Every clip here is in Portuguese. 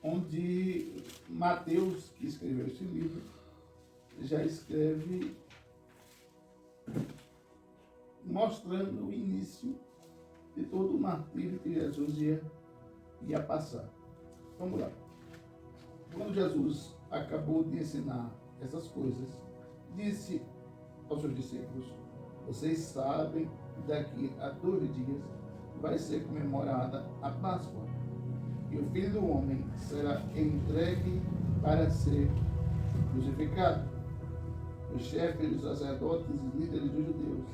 onde Mateus, que escreveu esse livro, já escreve mostrando o início de todo o martírio que Jesus ia passar. Vamos lá. Quando Jesus acabou de ensinar essas coisas, disse aos seus discípulos: vocês sabem que daqui a 2 dias vai ser comemorada a Páscoa, e o Filho do Homem será entregue para ser crucificado. Os chefes dos sacerdotes e líderes dos judeus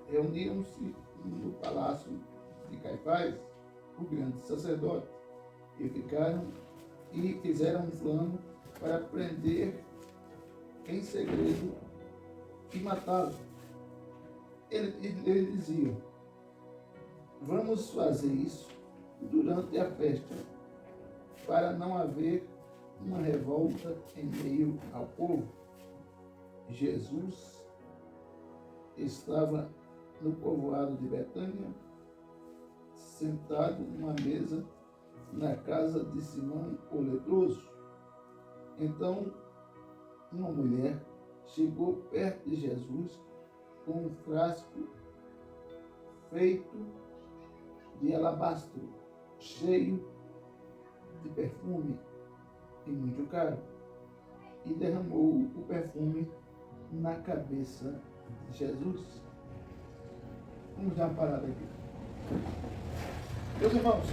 reuniram-se no palácio de Caifás, o grande sacerdote, e fizeram um plano para prender em segredo e matá-lo. Ele dizia: vamos fazer isso durante a festa, para não haver uma revolta em meio ao povo. Jesus estava no povoado de Betânia, sentado numa mesa na casa de Simão o leproso. Então, uma mulher chegou perto de Jesus com um frasco feito de alabastro, cheio de perfume e muito caro, e derramou o perfume na cabeça de Jesus. Vamos dar uma parada aqui. Meus irmãos,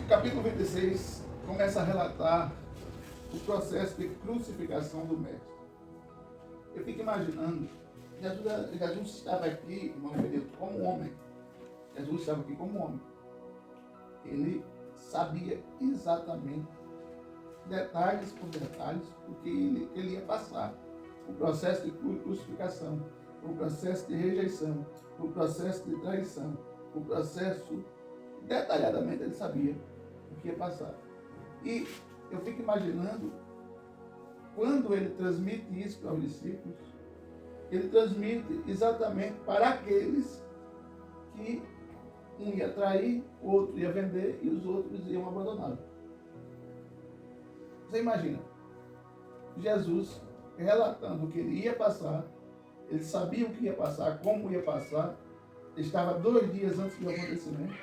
capítulo 26 começa a relatar o processo de crucificação do Mestre. Eu fico imaginando, Jesus estava aqui, irmão Benedito, como homem. Jesus estava aqui como homem. Ele sabia exatamente, detalhes por detalhes, o que ele ia passar. O processo de crucificação, o processo de rejeição, o processo de traição, o processo, detalhadamente ele sabia o que ia passar. E eu fico imaginando, quando ele transmite isso para os discípulos, ele transmite exatamente para aqueles que um ia trair, o outro ia vender e os outros iam abandoná-lo. Você imagina, Jesus relatando o que ele ia passar, ele sabia o que ia passar, como ia passar, estava 2 dias antes do acontecimento,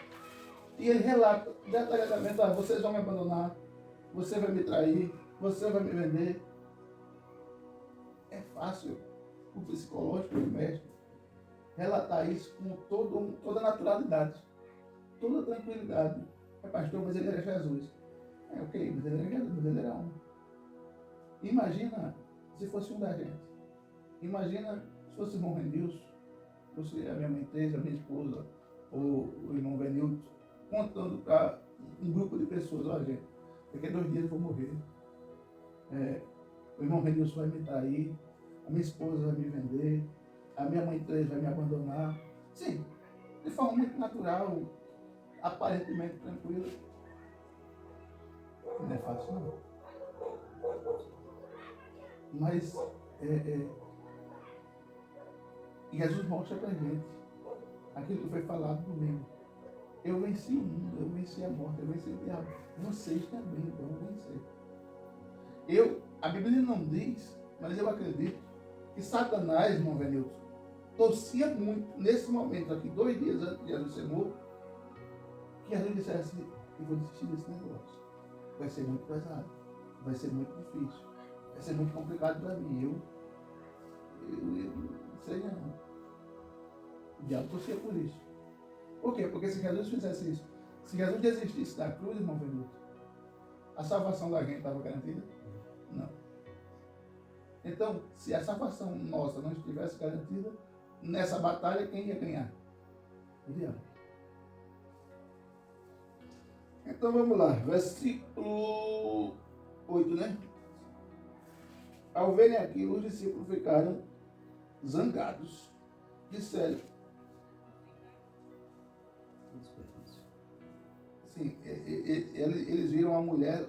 e ele relata detalhadamente: vocês vão me abandonar, você vai me trair, você vai me vender. É fácil o psicológico do mestre relatar isso com toda naturalidade, toda tranquilidade. É pastor, mas ele era Jesus. É ok, mas ele era Jesus, mas ele era homem. Imagina se fosse um da gente. Imagina se fosse o irmão Renilson, fosse a minha mãe Teresa, a minha esposa, ou o irmão Benilton, contando para um grupo de pessoas: olha, gente, daqui a 2 dias eu vou morrer. O irmão Renilson vai me trair, a minha esposa vai me vender, a minha mãe Teresa vai me abandonar. Sim, de forma muito natural, aparentemente tranquila. Não é fácil, não. Mas Jesus mostra para a gente aquilo que foi falado domingo. Eu venci o mundo, eu venci a morte, eu venci o diabo. Vocês também vão vencer. A Bíblia não diz, mas eu acredito que Satanás, irmão Venilton, torcia muito nesse momento aqui, 2 dias antes de Jesus ser morto, que Jesus dissesse: eu vou desistir desse negócio. Vai ser muito pesado, vai ser muito difícil, vai ser muito complicado para mim. Eu não sei não. O diabo torcia por isso. Por quê? Porque se Jesus fizesse isso, se Jesus desistisse da cruz, irmão Venilton, a salvação da gente estava garantida? Não. Então, se a salvação nossa não estivesse garantida, nessa batalha, quem ia ganhar? O diabo. Então vamos lá, versículo 8, né? Ao verem aquilo, os discípulos ficaram zangados. Disseram: sim, eles viram a mulher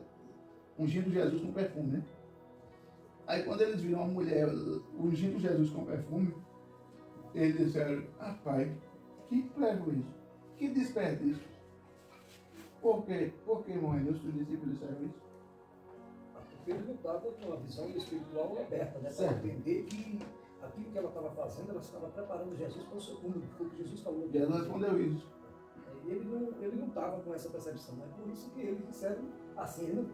ungindo Jesus com perfume, né? Aí quando eles viram a mulher ungindo Jesus com perfume, eles disseram: pai, que prejuízo, que desperdício. Por quê? Por que, irmão Renilson, os discípulos disseram isso? Porque eles não estavam com uma visão espiritual aberta, né? Para entender que aquilo que ela estava fazendo, ela estava preparando Jesus para o seu público, porque Jesus falou. Jesus respondeu isso. Ele não estava com essa percepção, é por isso que eles disseram assim, eles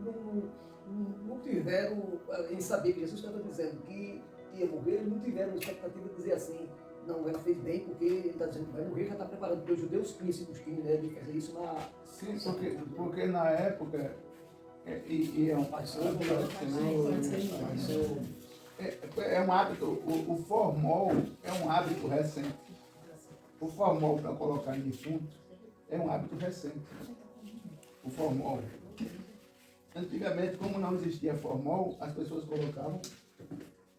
não tiveram, em saber que Jesus estava dizendo que ia morrer, eles não tiveram a expectativa de dizer assim, não, ela fez bem porque ele está dizendo que vai morrer, já está preparando, porque os judeus tinham esse costume, né, de fazer isso na... Sim, porque na época, é um hábito, o formol é um hábito recente. O formol para colocar em defunto é um hábito recente. O formol. Antigamente, como não existia formol, as pessoas colocavam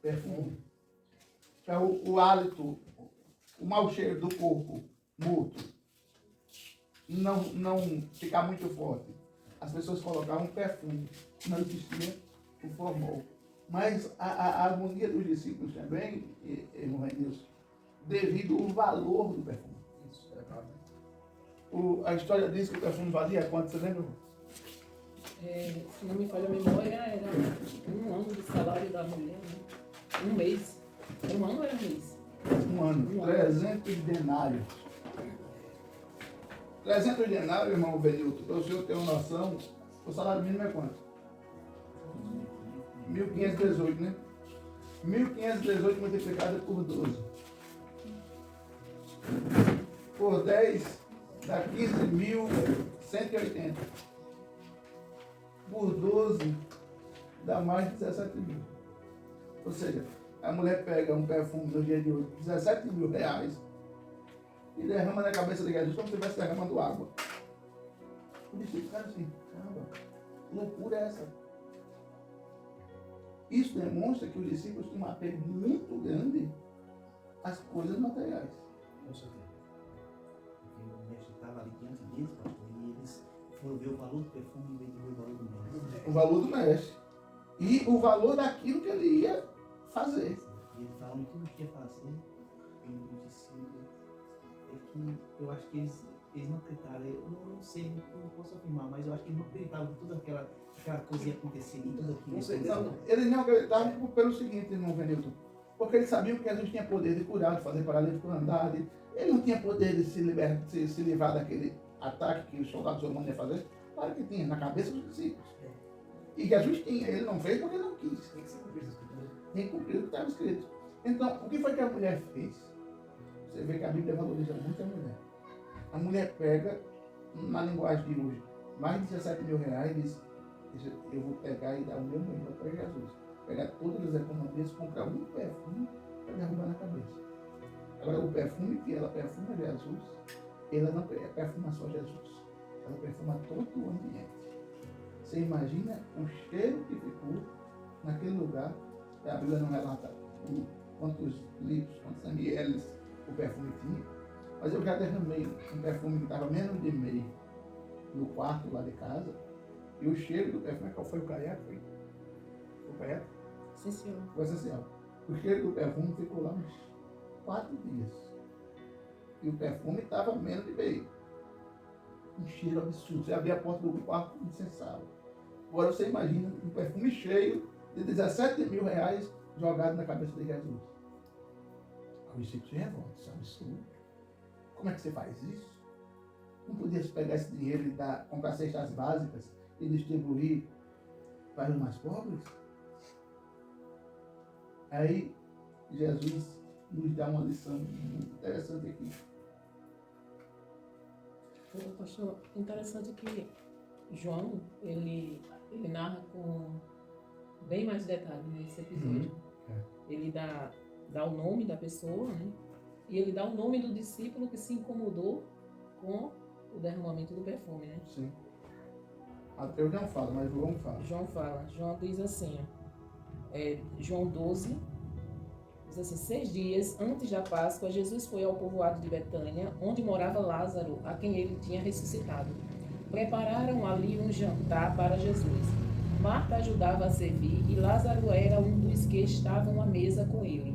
perfume. Então, o hálito, o mau cheiro do corpo morto não ficar muito forte. As pessoas colocavam perfume. Não existia o formol. Mas a harmonia dos discípulos também, irmão Renilson, devido ao valor do perfume. Isso, é claro. A história diz que o perfume valia quanto, você lembra? Se não me falha a memória, era 1 ano de salário da mulher, né? 1 mês. Era 1 ano ou era 1 mês? 1 ano. 300 denários. 300 denários, irmão Benilton, para o senhor ter uma noção, o salário mínimo é quanto? 1.518, né? 1.518 multiplicado por 12. Por 10 dá 15.180. Por 12 dá mais de 17 mil. Ou seja, a mulher pega um perfume no dia de hoje, 17 mil reais, e derrama na cabeça de Jesus como se estivesse derramando água. O discípulo fica assim, caramba, que loucura é essa? Isso demonstra que os discípulos tinham um apego muito grande às coisas materiais. Com certeza. Porque o mestre estava ali diante deles, pastor, e eles foram ver o valor do perfume e veio o valor do mestre. O valor do mestre. E o valor daquilo que ele ia fazer. E ele falando tudo o que ia fazer, e os discípulos, é que eu acho que eles não acreditaram, eu não sei, não posso afirmar, mas eu acho que eles não acreditavam que toda aquela coisa ia acontecer, e tudo aquilo. Com certeza. Não, eles não acreditavam pelo seguinte, irmão Venilton, porque eles sabiam que Jesus tinha poder de curar, de fazer paralítico andar, ele não tinha poder de se livrar daquele ataque que os soldados romanos iam fazer. Claro que tinha, na cabeça dos discípulos. E Jesus tinha, ele não fez porque não quis. Tem que ser cumprido isso. Tem que cumprir o que estava escrito. Então, o que foi que a mulher fez? Você vê que a Bíblia valoriza muito a mulher. A mulher pega, na linguagem de hoje, mais de 17 mil reais e diz, eu vou pegar e dar o meu melhor para Jesus. Pegar todas as economias, comprar um perfume para derrubar na cabeça. Agora, o perfume que ela perfuma Jesus, ela não perfuma só Jesus. Ela perfuma todo o ambiente. Você imagina o cheiro que ficou naquele lugar. A Bíblia não relata quantos litros, quantos ml o perfume tinha. Mas eu já derramei um perfume que estava menos de meio no quarto lá de casa. E o cheiro do perfume, qual foi o caiaque? Foi o caiaque? Sim, senhor. Foi essencial. O cheiro do perfume ficou lá uns 4 dias. E o perfume estava menos de meio. Um cheiro absurdo. Você abria a porta do quarto incensável. Agora você imagina um perfume cheio de 17 mil reais jogado na cabeça de Jesus. O discípulo se revolta, isso é um absurdo. Como é que você faz isso? Não podia pegar esse dinheiro e comprar cestas básicas e distribuir para os mais pobres? Aí Jesus nos dá uma lição muito interessante aqui. Pastor, interessante que João, ele narra com bem mais detalhe nesse episódio. Ele dá o nome da pessoa, né? E ele dá o nome do discípulo que se incomodou com o derramamento do perfume, né? Sim. Eu não falo, mas João fala. João fala. João diz assim, João 12, diz assim, 6 dias antes da Páscoa, Jesus foi ao povoado de Betânia, onde morava Lázaro, a quem ele tinha ressuscitado. Prepararam ali um jantar para Jesus. Marta ajudava a servir e Lázaro era um dos que estavam à mesa com ele.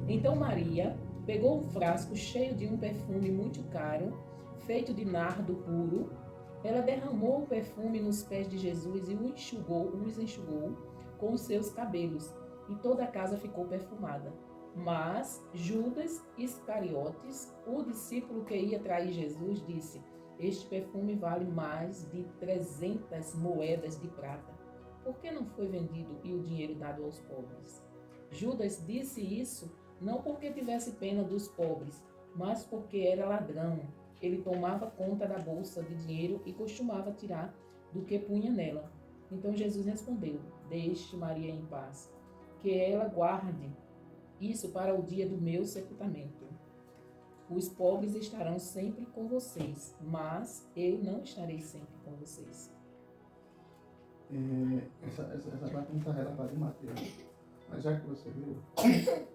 Então Maria pegou um frasco cheio de um perfume muito caro, feito de nardo puro, Ela derramou o perfume nos pés de Jesus e os enxugou com os seus cabelos, e toda a casa ficou perfumada. Mas Judas Iscariotes, o discípulo que ia trair Jesus, disse: este perfume vale mais de 300 moedas de prata. Por que não foi vendido e o dinheiro dado aos pobres? Judas disse isso não porque tivesse pena dos pobres, mas porque era ladrão. Ele tomava conta da bolsa de dinheiro e costumava tirar do que punha nela. Então Jesus respondeu: deixe Maria em paz, que ela guarde isso para o dia do meu sepultamento. Os pobres estarão sempre com vocês, mas eu não estarei sempre com vocês. Essa parte não está relatada em Mateus, mas já que você viu,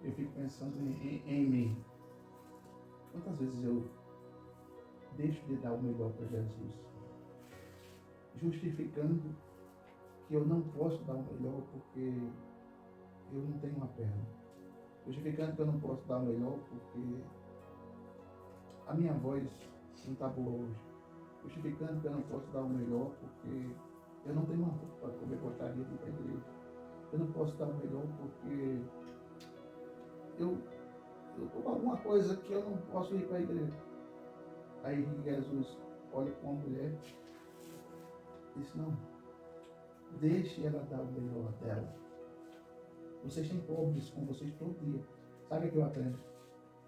eu fico pensando em mim. Quantas vezes eu deixo de dar o melhor para Jesus, justificando que eu não posso dar o melhor porque eu não tenho uma perna, justificando que eu não posso dar o melhor porque a minha voz não está boa hoje, justificando que eu não posso dar o melhor porque eu não tenho uma roupa para comer porcaria de ir para a igreja, eu não posso dar o melhor porque eu estou com alguma coisa que eu não posso ir para a igreja. Aí Jesus olha com a mulher e diz: não, deixe ela dar o melhor dela. Vocês têm pobres com vocês todo dia. Sabe o que eu aprendo?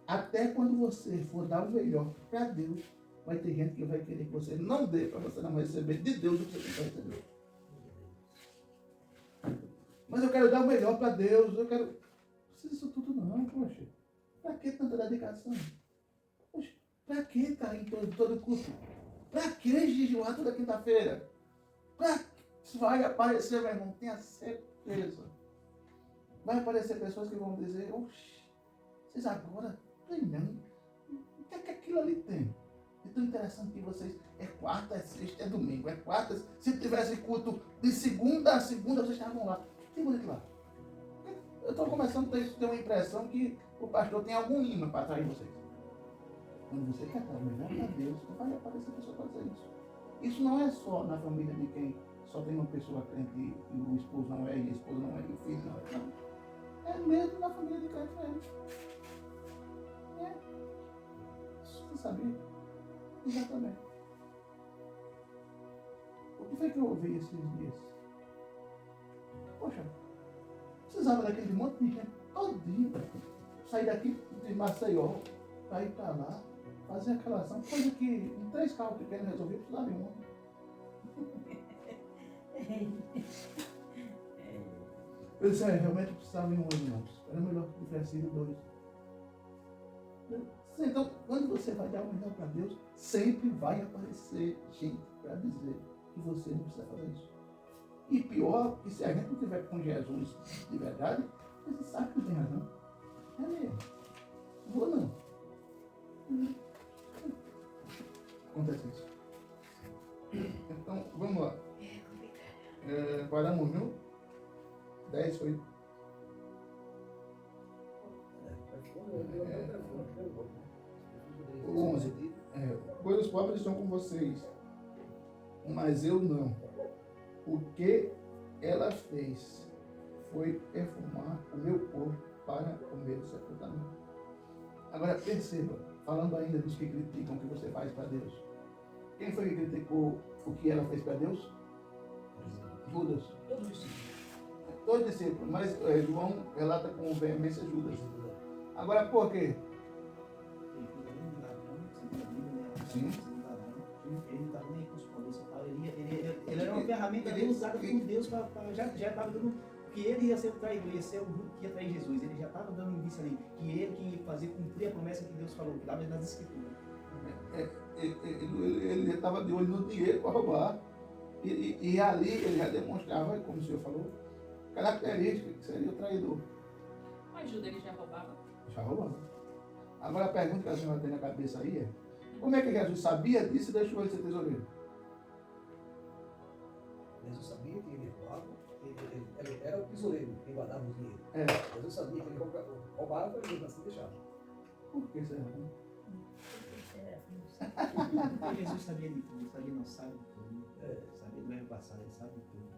Até quando você for dar o melhor para Deus, vai ter gente que vai querer que você não dê para você não receber de Deus o que você tem para receber. Mas eu quero dar o melhor para Deus, eu quero... Não precisa disso tudo não, poxa. Para que tanta dedicação? Poxa, para que estar em todo culto? Para que jejuar toda quinta-feira? Para que vai aparecer, meu irmão? Tenha certeza. Vai aparecer pessoas que vão dizer: oxe, vocês agora treinando. O que é que aquilo ali tem? É tão interessante que vocês... É quarta, é sexta, é domingo. É quarta. Se tivesse culto de segunda a segunda, vocês estavam lá. Que bonito lá. Eu estou começando a ter uma impressão que o pastor tem algum imã para atrair vocês. Quando você quer dar o melhor para Deus, não vai aparecer pessoa para dizer isso. Isso não é só na família de quem só tem uma pessoa crente e o esposo não é, e a esposa não é, e o filho não é. Não. É mesmo na família de crente mesmo. É. Você sabia? Exatamente. O que foi que eu ouvi esses dias? Poxa, precisava daquele monte de gente todinho sair daqui de Maceió para ir para lá, fazer aquela ação, coisa que em 3 carros pequenos resolvi, precisava de um. Eu disse: realmente precisava de um hoje não. Era melhor que tivesse sido 2. Então, quando você vai dar o melhor para Deus, sempre vai aparecer gente para dizer que você não precisa fazer isso. E pior, que se a gente não estiver com Jesus de verdade, você sabe que tem razão. É mesmo. Vou não. Acontece isso. Então, vamos lá. Paramos no 10, foi. O 11. Pois os pobres estão com vocês, mas eu não. O que ela fez foi perfumar o meu corpo para o meu sepultamento. Agora perceba, falando ainda dos que criticam o que você faz para Deus. Quem foi que criticou o que ela fez para Deus? Judas. Todos discípulos, mas João relata com veemência Judas. Agora por quê? Sim. Ele não estava nem com os poderes, ele era uma ferramenta bem usada por Deus já estava dando que ele ia ser o traidor, ia ser o que ia trair Jesus. Ele já estava dando indício ali que ele que ia fazer cumprir a promessa que Deus falou, que estava nas Escrituras. Ele estava de olho no dinheiro para roubar. E ali ele já demonstrava, como o senhor falou, característica que seria o traidor. Mas Judas ele já roubava? Já roubava. Agora a pergunta que a senhora tem na cabeça aí é: como é que Jesus sabia disso e deixou ele ser tesoureiro? Jesus sabia que ele roubava, ele era o tesoureiro, quem guardava o dinheiro. Jesus sabia que ele roubava e ele assim deixava. Por que será? Porque Jesus sabia de tudo, sabia não sabe de tudo. Sabia do mesmo passado, ele sabe de tudo.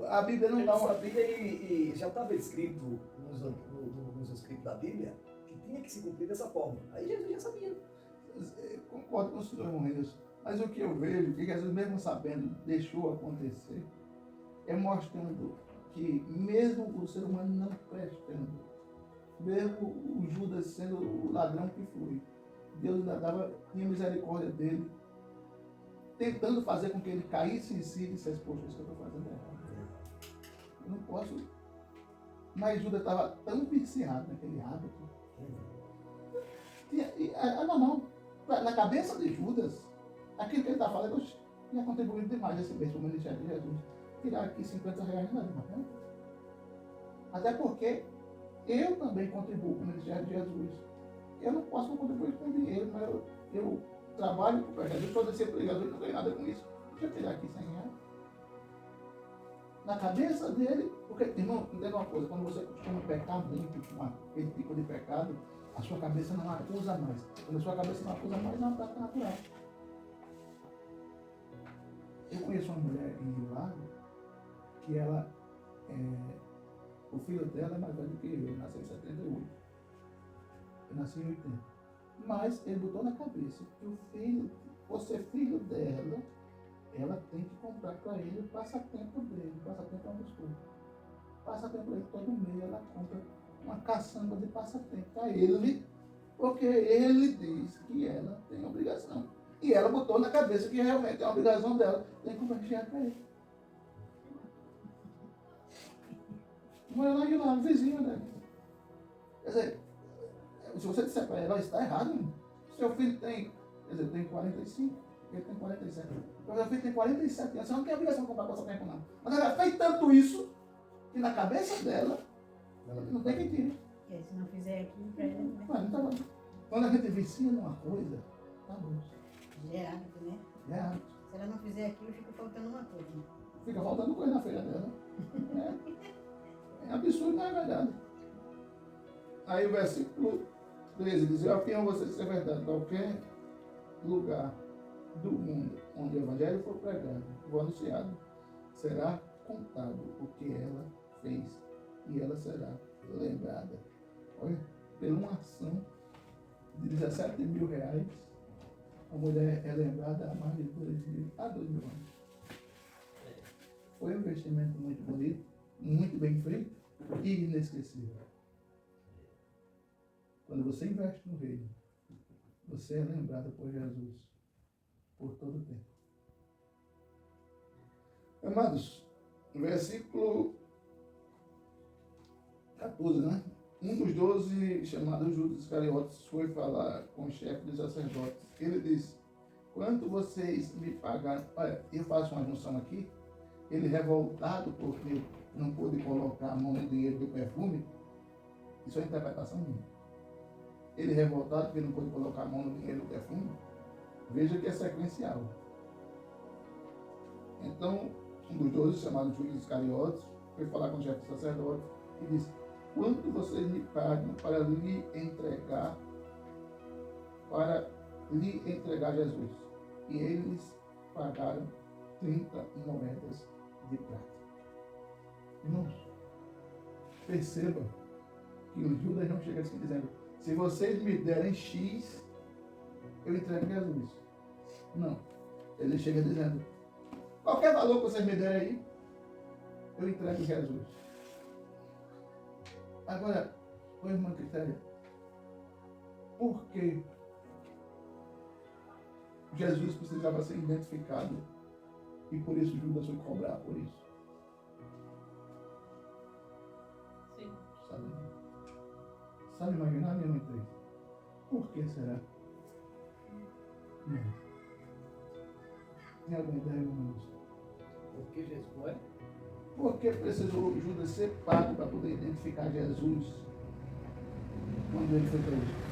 A Bíblia não Ele dá uma. sabia e já estava escrito nos escritos da Bíblia que tinha que se cumprir dessa forma. Aí Jesus já sabia. Concordo com o senhor Ronilson, mas o que eu vejo, que Jesus, mesmo sabendo, deixou acontecer, é mostrando que mesmo o ser humano não prestando, mesmo o Judas sendo o ladrão que foi, Deus ainda tinha misericórdia dele, tentando fazer com que ele caísse em si e dissesse, poxa, isso que eu estou fazendo é errado. Eu não posso. Mas Judas estava tão viciado naquele hábito. Não. Na cabeça de Judas, aquilo que ele está falando, tinha contribuído demais esse mês para o ministério de Jesus. Tirar aqui R$50 não é demais. Até porque eu também contribuo com o ministério de Jesus. Eu não posso contribuir com dinheiro, mas eu trabalho com o Jesus, estou descendo Jesus, não ganho nada com isso. Deixa eu tirar aqui R$100. Na cabeça dele, porque, irmão, entenda uma coisa, quando você costuma pecar muito com aquele tipo de pecado, a sua cabeça não acusa mais. Quando a sua cabeça não acusa mais, não é um pecado natural. Eu conheço uma mulher em Rio Lago, que ela, o filho dela é mais velho do que eu nasci em 78. Eu nasci em 80. Mas ele botou na cabeça que o filho, por ser filho dela, ela tem que comprar para ele o passatempo dele. O passatempo é uma mistura. O passatempo dele, todo mês ela compra uma caçamba de passatempo para ele, porque ele diz que ela tem obrigação. E ela botou na cabeça que realmente é uma obrigação dela, tem que comprar dinheiro para ele. Mora lá de lá, vizinho dela. Quer dizer, se você disser para ela, está errado, hein? Seu filho tem, quer dizer, tem 45, ele tem 47. Meu filho tem 47 anos, você não tem obrigação de comprar passatempo, não. Mas ela fez tanto isso, que na cabeça dela, não tem que tirar. Se não fizer aquilo pra ele, né? Não tá bom. Quando a gente vicia numa coisa, tá bom. Já é hábito, né? É hábito. Se ela não fizer aquilo, fica faltando uma coisa. Fica faltando coisa na feira dela. É absurdo, não é verdade. Aí o versículo 13 diz, eu afirmo a vocês que é verdade, qualquer lugar do mundo onde o evangelho for pregado, for anunciado, será contado o que ela fez e ela será lembrada. Olha, pela uma ação de R$17 mil, a mulher é lembrada há mais de 2.000 anos. Foi um investimento muito bonito, muito bem feito e inesquecível. Quando você investe no reino, você é lembrado por Jesus por todo o tempo. Amados, versículo 14, né? Um dos 12, chamado Judas Iscariotes, foi falar com o chefe dos sacerdotes. Ele disse, quanto vocês me pagaram? Olha, eu faço uma junção aqui. Ele revoltado porque não pôde colocar a mão no dinheiro do perfume. Isso é interpretação minha. Ele revoltado porque não pôde colocar a mão no dinheiro do perfume. Veja que é sequencial. Então, um dos 12, chamado Judas Iscariotes, foi falar com o chefe do sacerdote e disse, quanto vocês me pagam para lhe entregar Jesus? E eles pagaram 30 moedas de prata. Irmãos, perceba que o Judas não chega assim dizendo, se vocês me derem X, eu entrego Jesus. Não. Ele chega dizendo, qualquer valor que vocês me derem aí, eu entrego Jesus. Agora, ô irmã Quitéria, por que Jesus precisava ser identificado e por isso Judas foi cobrar por isso? Sim. Sabe imaginar, minha mãe 3? Por que será? Não. Tem alguma ideia, irmãos? Porque Jesus não é? Por que precisou Judas ser pago para poder identificar Jesus quando ele foi preso?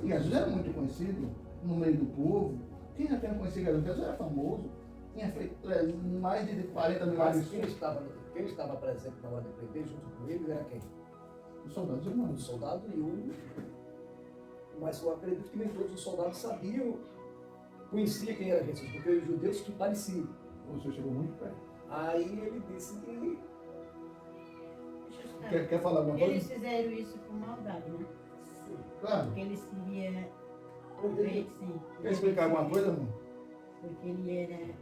E Jesus era muito conhecido no meio do povo. Quem já tinha conhecido Jesus? Jesus era famoso. Tinha feito mais de 40 milagres. Mas quem estava presente na hora de prender junto com ele era quem? Os soldados O romanos. soldado e o. Mas eu acredito que nem todos os soldados sabiam, conheciam quem era Jesus, porque os judeus que pareciam. O senhor chegou muito perto. Aí ele disse que Deixa eu ficar. Quer falar alguma coisa? Eles fizeram isso com maldade, né? Claro. Porque eles queriam ver, sim. Quer explicar alguma coisa, amor? Porque ele era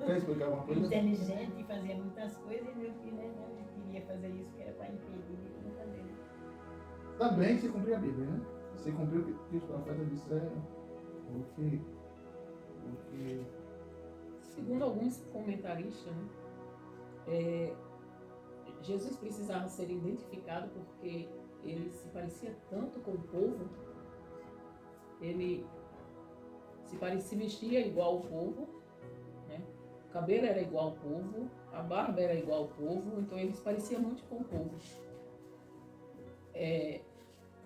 Quer explicar alguma coisa? inteligente e fazia muitas coisas, e meu filho não queria fazer isso, que era para impedir ele de não fazer. Né? Também se cumpriu a Bíblia, né? Se cumpriu o que os profetas disseram. Porque Segundo alguns comentaristas, né, Jesus precisava ser identificado porque ele se parecia tanto com o povo, ele se vestia igual ao povo, né? O cabelo era igual ao povo, a barba era igual ao povo, então ele se parecia muito com o povo.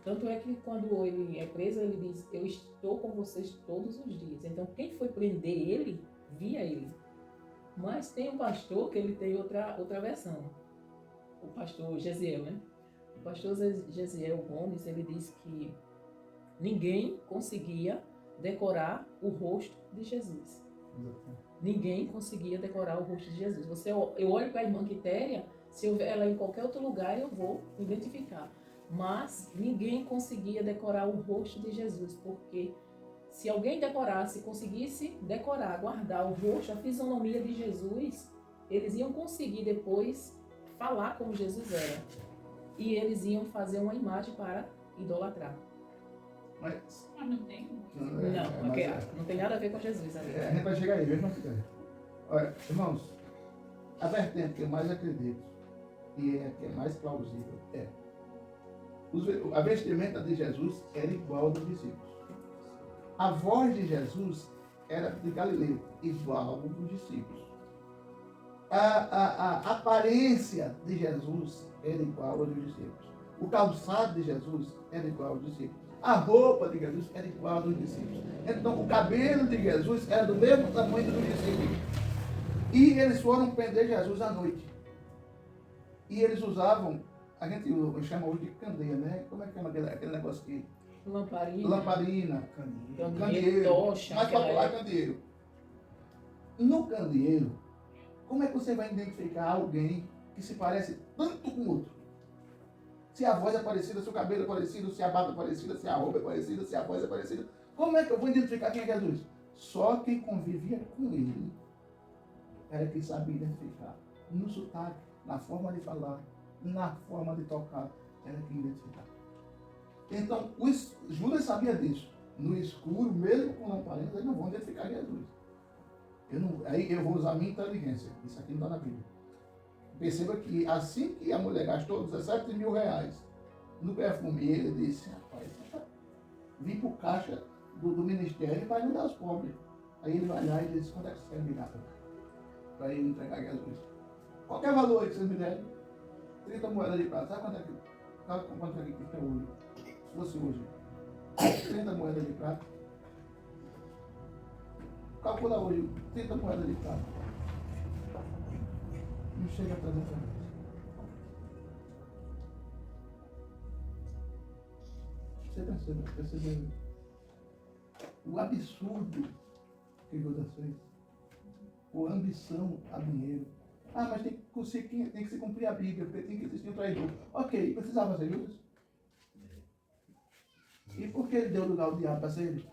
Tanto é que quando ele é preso, ele diz: eu estou com vocês todos os dias. Então quem foi prender ele, via ele. Mas tem um pastor que ele tem outra versão. O pastor Gesiel, né? O pastor Gesiel Gomes, ele diz que ninguém conseguia decorar o rosto de Jesus. Ninguém conseguia decorar o rosto de Jesus. Eu olho para a irmã Quitéria, se eu ver ela em qualquer outro lugar, eu vou identificar. Mas ninguém conseguia decorar o rosto de Jesus, porque se alguém decorasse, conseguisse decorar, guardar o rosto, a fisionomia de Jesus, eles iam conseguir depois falar como Jesus era. E eles iam fazer uma imagem para idolatrar. Mas Mas não tem. Não tem nada a ver com Jesus. a gente vai chegar aí, viu, irmão? Olha, irmãos, a vertente que eu mais acredito e é a que é mais plausível é a vestimenta de Jesus era igual ao dos discípulos. A voz de Jesus era de Galileu, igual ao dos discípulos. A aparência de Jesus era igual ao dos discípulos. O calçado de Jesus era igual aos discípulos. A roupa de Jesus era igual aos discípulos. Então, o cabelo de Jesus era do mesmo tamanho dos discípulos. E eles foram prender Jesus à noite. E eles usavam, a gente chama hoje de candeia, né? Como é que chama aquele negócio aqui? Lamparina, candeeiro, tocha. mais popular candeeiro. No candeeiro, como é que você vai identificar alguém que se parece tanto com o outro? Se a voz é parecida, se o cabelo é parecido, se a barba é parecida, se a roupa é parecida, se a voz é parecida. Como é que eu vou identificar quem é Jesus? Só quem convivia com ele era quem sabia identificar. No sotaque, na forma de falar, na forma de tocar, era quem identificava. Então, Judas sabia disso. No escuro, mesmo com lamparinas, eles não vão identificar Jesus. Aí eu vou usar a minha inteligência. Isso aqui não está na Bíblia. Perceba que assim que a mulher gastou 17 mil reais no perfume, ele disse: rapaz, vim para o caixa do ministério para ajudar os pobres. Aí ele vai lá e diz: quanto é que você quer me dar para eu entregar a Jesus? Qualquer valor aí que vocês me derem, 30 moedas de prata. Sabe quanto é que custa hoje? Se fosse hoje, 30 moedas de prata. Calcula hoje, 30 moedas de prata. Não chega a 300 reais. Você percebeu o absurdo que Judas fez? Por ambição a dinheiro. Ah, mas tem que se cumprir a Bíblia, porque tem que existir um traidor. Ok, precisava ser Judas? E por que ele deu lugar ao diabo para ser ele?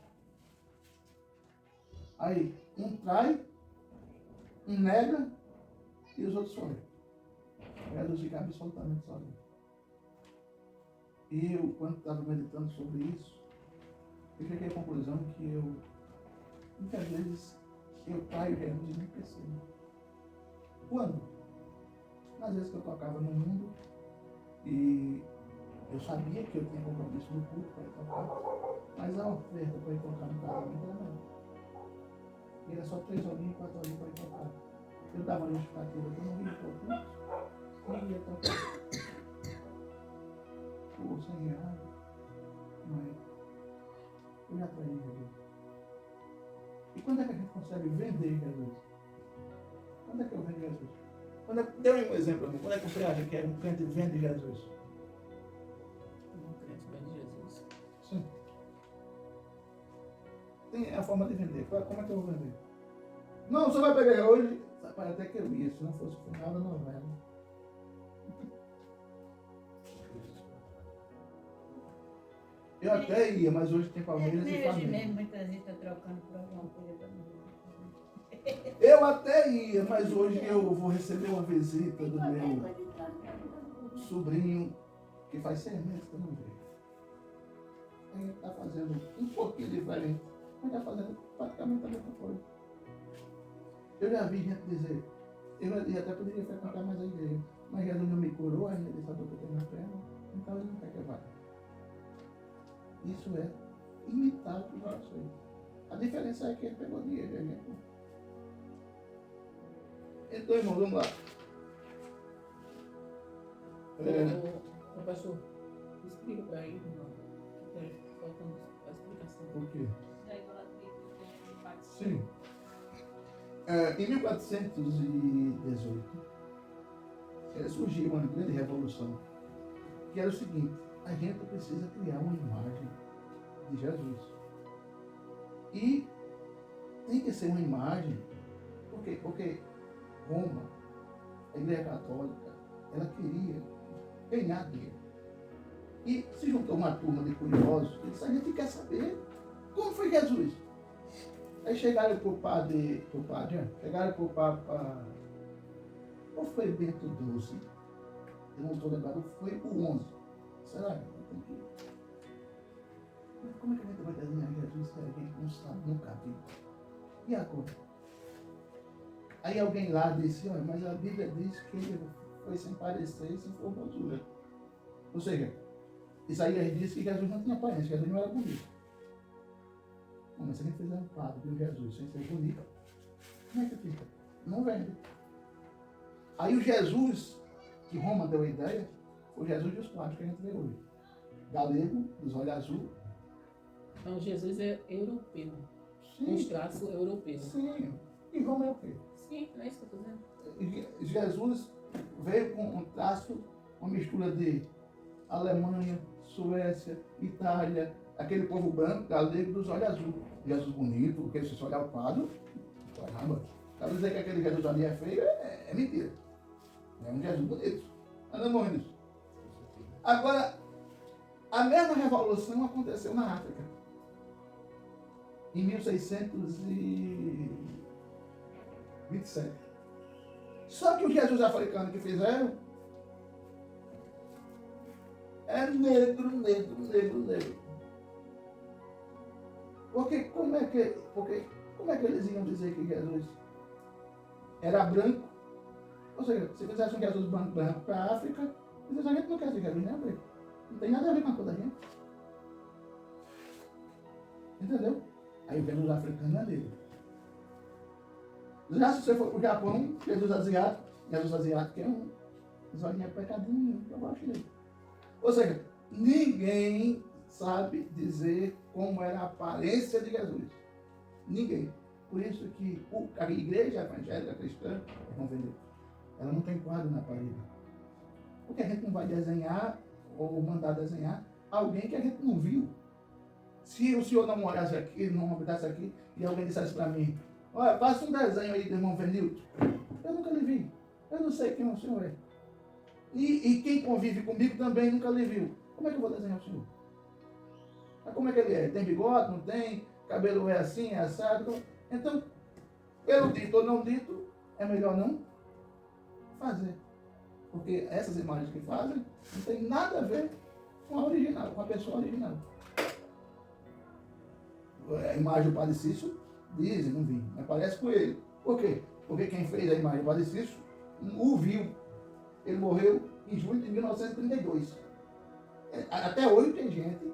Aí, um trai, um nega e os outros fogem. Jesus fica absolutamente sozinho. E eu, quando estava meditando sobre isso, eu cheguei à conclusão que muitas vezes, eu traio Jesus e nem percebo. Quando? Nas vezes que eu tocava no mundo e eu sabia que eu tinha compromisso no culto para ir tocar, mas a oferta para ir tocar no casamento era não. E era só 3 horinhas, 4 horinhas para ir tocar. Eu dava a justificativa que eu não ia para o culto, não ia tocar. Pô, 100 reais, mas eu já traí Jesus. E quando é que a gente consegue vender Jesus? Quando é que eu vendo Jesus? Dê um exemplo, amor. Quando é que você acha que é um crente vende Jesus? Um crente vende Jesus. Sim. Tem a forma de vender. Como é que eu vou vender? Não, você vai pegar hoje. Rapaz, até que eu ia, se não fosse o final da novela. Eu até ia, mas hoje tem Palmeiras e Hoje Flamengo. mesmo, muitas vezes está trocando por alguma coisa para mim. Eu até ia, mas hoje eu vou receber uma visita do meu sobrinho, que faz 6 meses que eu não vejo. Ele está fazendo um pouquinho diferente, mas está fazendo praticamente a mesma coisa. Eu já vi gente dizer, eu até poderia frequentar mais a igreja, mas Jesus não me curou ainda dessa dor que eu tenho na perna, então ele não quer que eu vá. Isso é imitar o que Jesus fez. A diferença é que ele pegou dinheiro, a gente não. Então, irmão, vamos lá. Ô, pastor, explica para ele, irmão, que está faltando a explicação. Por quê? Da idolatria que tem de parte. Sim. Em 1418, surgiu uma grande revolução, que era o seguinte: a gente precisa criar uma imagem de Jesus. E tem que ser uma imagem, porque Roma, a Igreja Católica, ela queria ganhar dinheiro. E se juntou uma turma de curiosos que disse: a gente quer saber como foi Jesus. Aí chegaram para o padre, chegaram para o Papa, ou foi Bento XII? Eu não estou lembrado, foi o 11. Será que tem que... Mas como é que a gente vai desenhar Jesus se a gente não sabe, nunca viu? E agora? Aí alguém lá disse: olha, mas a Bíblia diz que ele foi sem parecer e sem formosura. Ou seja, Isaías disse que Jesus não tinha aparência, Jesus não era bonito. Não, mas se a gente fizer um quadro de Jesus sem ser bonito, como é que fica? Não vende. Aí o Jesus que Roma deu a ideia foi o Jesus dos quadros que a gente vê hoje. Galego, dos olhos azul. Então, Jesus é europeu. Sim. Os traços europeus. Sim. E Roma é o quê? Sim, não é isso que eu estou dizendo. Jesus veio com um traço, uma mistura de Alemanha, Suécia, Itália, aquele povo branco, galego, dos olhos azul. Jesus bonito, porque se você olhar o quadro, caramba, para dizer que aquele Jesus ali é feio, é mentira. É um Jesus bonito. Anda morrendo isso. Agora, a mesma revolução aconteceu na África. Em 1627. Só que o Jesus africano que fizeram é negro. Porque como é que eles iam dizer que Jesus era branco? Ou seja, se fizesse um Jesus branco para a África, a gente não quer ser Jesus, né? Não tem nada a ver com a cor da gente. Entendeu? Aí o Jesus africano é negro. Já se você for para o Japão, Jesus asiático é um olhinhos pecadinho para baixo dele. Ou seja, ninguém sabe dizer como era a aparência de Jesus. Ninguém. Por isso que a igreja evangélica cristã, ela não tem quadro na parede. Porque a gente não vai desenhar ou mandar desenhar alguém que a gente não viu. Se o senhor não olhasse aqui, não habitasse aqui, e alguém dissesse para mim: olha, faça um desenho aí do irmão Venilton. Eu nunca lhe vi. Eu não sei quem o senhor é. E quem convive comigo também nunca lhe viu. Como é que eu vou desenhar o senhor? Mas como é que ele é? Tem bigode? Não tem? Cabelo é assim, é assado? Então, pelo dito ou não dito, é melhor não fazer. Porque essas imagens que fazem não tem nada a ver com a original, com a pessoa original. A imagem do Padre Cício dizem, não vi, mas parece com ele. Por quê? Porque quem fez a imagem do Padre Cício o viu. Ele morreu em julho de 1932. Até hoje tem gente,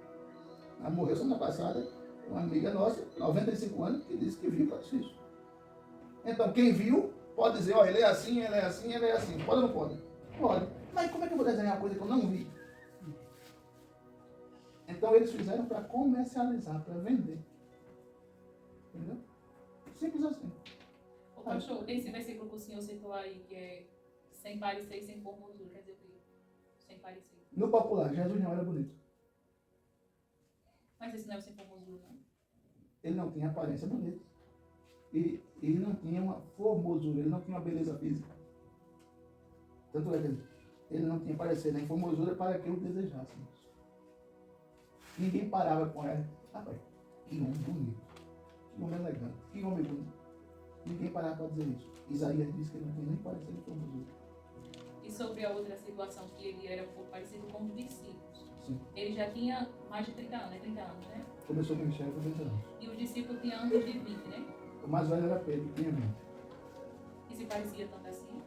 morreu semana passada, uma amiga nossa, 95 anos, que disse que viu o Padre Cício. Então, quem viu, pode dizer: ó, ele é assim, ele é assim, ele é assim. Pode ou não pode? Pode. Mas como é que eu vou desenhar uma coisa que eu não vi? Então, eles fizeram para comercializar, para vender. Entendeu? Simples assim. Ô, pastor, tem esse versículo que o senhor citou aí, que é Sem parecer e sem formosura, quer dizer o quê? Sem parecer. No popular, Jesus não era bonito. Mas esse não é o sem formosura, não. Ele não tinha aparência bonita. E ele não tinha uma formosura, ele não tinha uma beleza física. Tanto é que ele não tinha parecer nem formosura para que o desejássemos. Ninguém parava com ela. Rapaz, que homem bonito, que homem elegante, que homem bonito. Ninguém parava para dizer isso. Isaías disse que ele não tinha nem parecer nem formosura. E sobre a outra situação, que ele era parecido com os discípulos. Sim. Ele já tinha mais de 30 anos, 30 anos, né? Começou com o ministério com 30 anos. E os discípulos tinham antes de 20, né? O mais velho era Pedro, tinha 20. E se parecia tanto assim.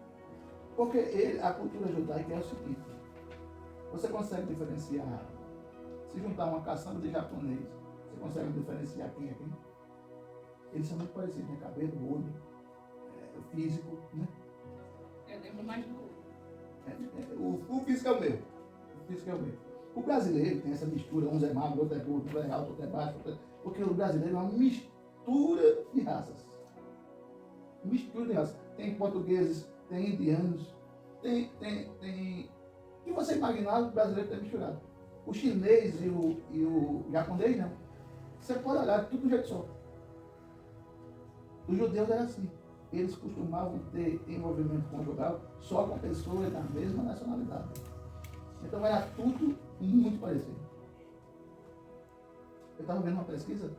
Porque a cultura judaica é o seguinte: você consegue diferenciar, se juntar uma caçamba de japonês, você consegue diferenciar quem é quem? Eles são muito parecidos, né? Cabelo, olho, físico, né? Eu lembro mais do outro. O físico é o meu. O físico é o meu. O brasileiro tem essa mistura, uns é magro, outro é gordo, outro é alto, outro é baixo, porque o brasileiro é uma mistura de raças. Mistura de raças. Tem portugueses, tem indianos, tem. E você imaginar o brasileiro ter misturado. O chinês e o japonês, não. Você pode olhar tudo do jeito só. Os judeus eram assim. Eles costumavam ter envolvimento conjugal só com pessoas da mesma nacionalidade. Então era tudo muito parecido. Eu estava vendo uma pesquisa,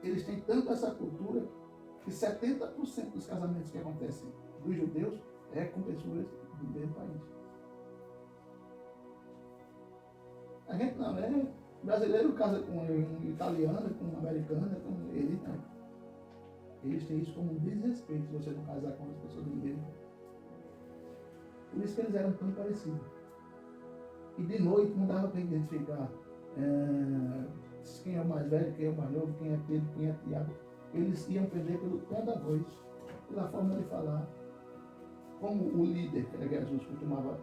eles têm tanto essa cultura que 70% dos casamentos que acontecem dos judeus é com pessoas do mesmo país. A gente não, brasileiro casa com um italiano, com um americano, com ele não. Eles têm isso como um desrespeito se você não casar com as pessoas do mesmo. Por isso que eles eram tão parecidos. E de noite não dava para identificar quem é o mais velho, quem é o mais novo, quem é Pedro, quem é Tiago. Eles iam perder pelo tom da voz, pela forma de falar. Como o líder, que era Jesus, costumava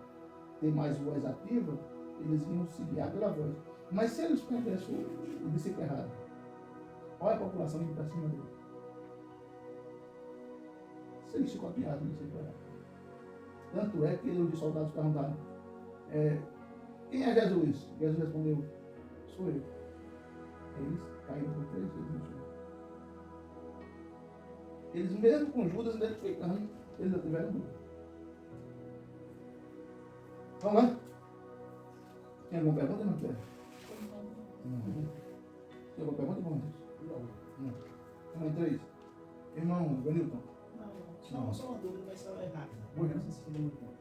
ter mais voz ativa, eles iam se guiar pela voz. Mas se eles prendessem o discípulo errado, olha a população indo para cima dele. Se eles se copiaram do discípulo errado. Tanto é que os soldados perguntaram, quem é Jesus? Jesus respondeu, sou eu. Eles caíram por 3 vezes no chão. Eles, mesmo com Judas identificando, eles não tiveram dúvida. Vamos lá? Tem alguma pergunta, não quer? Tem alguma pergunta, irmão? Não. Irmão 3. Irmão Benilton. Não, só uma dúvida, mas só é rápida. Uhum. Não sei se fica muito bom.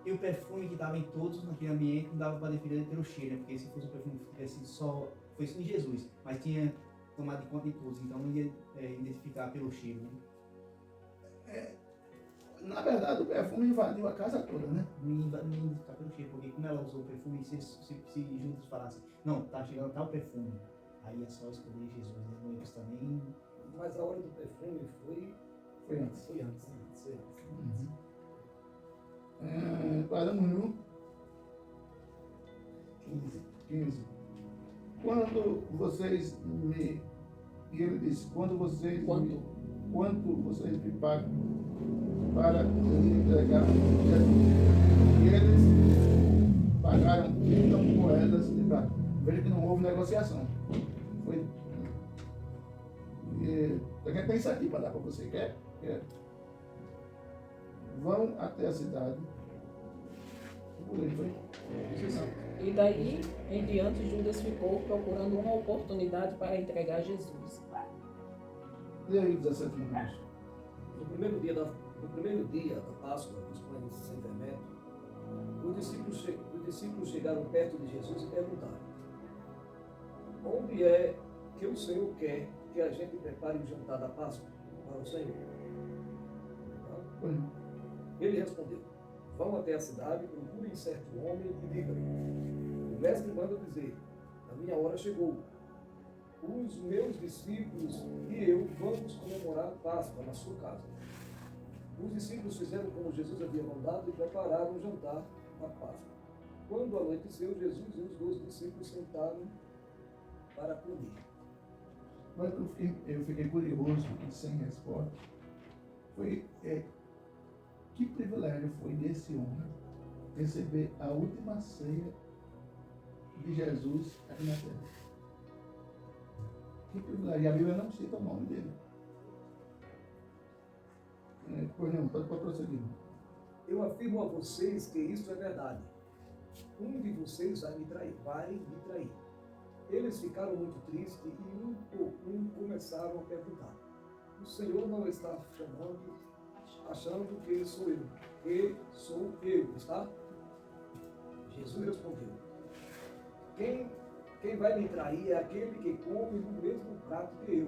E o perfume que estava em todos naquele ambiente não dava para definir pelo cheiro, né? Porque se fosse um perfume que tivesse só. Foi isso em Jesus, mas tinha tomado de conta de todos, então não ia identificar pelo cheiro, né? Na verdade, o perfume invadiu a casa toda, né? Não ia identificar pelo cheiro, porque como ela usou o perfume, se juntos falassem, não, tá chegando tal perfume, aí é só escolher Jesus, né? Não ia precisar nem. Mas a hora do perfume Foi antes. foi antes. Paramos no 15. Quando vocês me... E ele disse, quanto vocês me pagam para me entregar Jesus? E eles pagaram 30 moedas de prata. Veja que não houve negociação. Foi... A gente tem isso aqui para dar para você. Quer? Vão até a cidade. E daí em diante, Judas ficou procurando uma oportunidade para entregar Jesus. E aí, 17 minutos. No primeiro dia da Páscoa, dos pães sem fermento, os discípulos chegaram perto de Jesus e perguntaram: onde é que o Senhor quer que a gente prepare o jantar da Páscoa para o Senhor? Ele respondeu: vão até a cidade, procurem certo homem e digam-lhe: o mestre manda dizer, a minha hora chegou. Os meus discípulos e eu vamos comemorar a Páscoa na sua casa. Os discípulos fizeram como Jesus havia mandado e prepararam o jantar da Páscoa. Quando anoiteceu, Jesus e os 12 discípulos sentaram para comer. Mas eu fiquei curioso e sem resposta. Foi Que privilégio foi desse homem receber a última ceia de Jesus aqui na terra. Que privilégio. E a Bíblia não cita o nome dele. Pois não, pode prosseguir. Eu afirmo a vocês que isso é verdade. Um de vocês vai me trair. Eles ficaram muito tristes e um por um começaram a perguntar: o Senhor não está chamando, achando que sou eu? Que sou eu, está? Jesus respondeu: Quem vai me trair é aquele que come do mesmo prato que eu.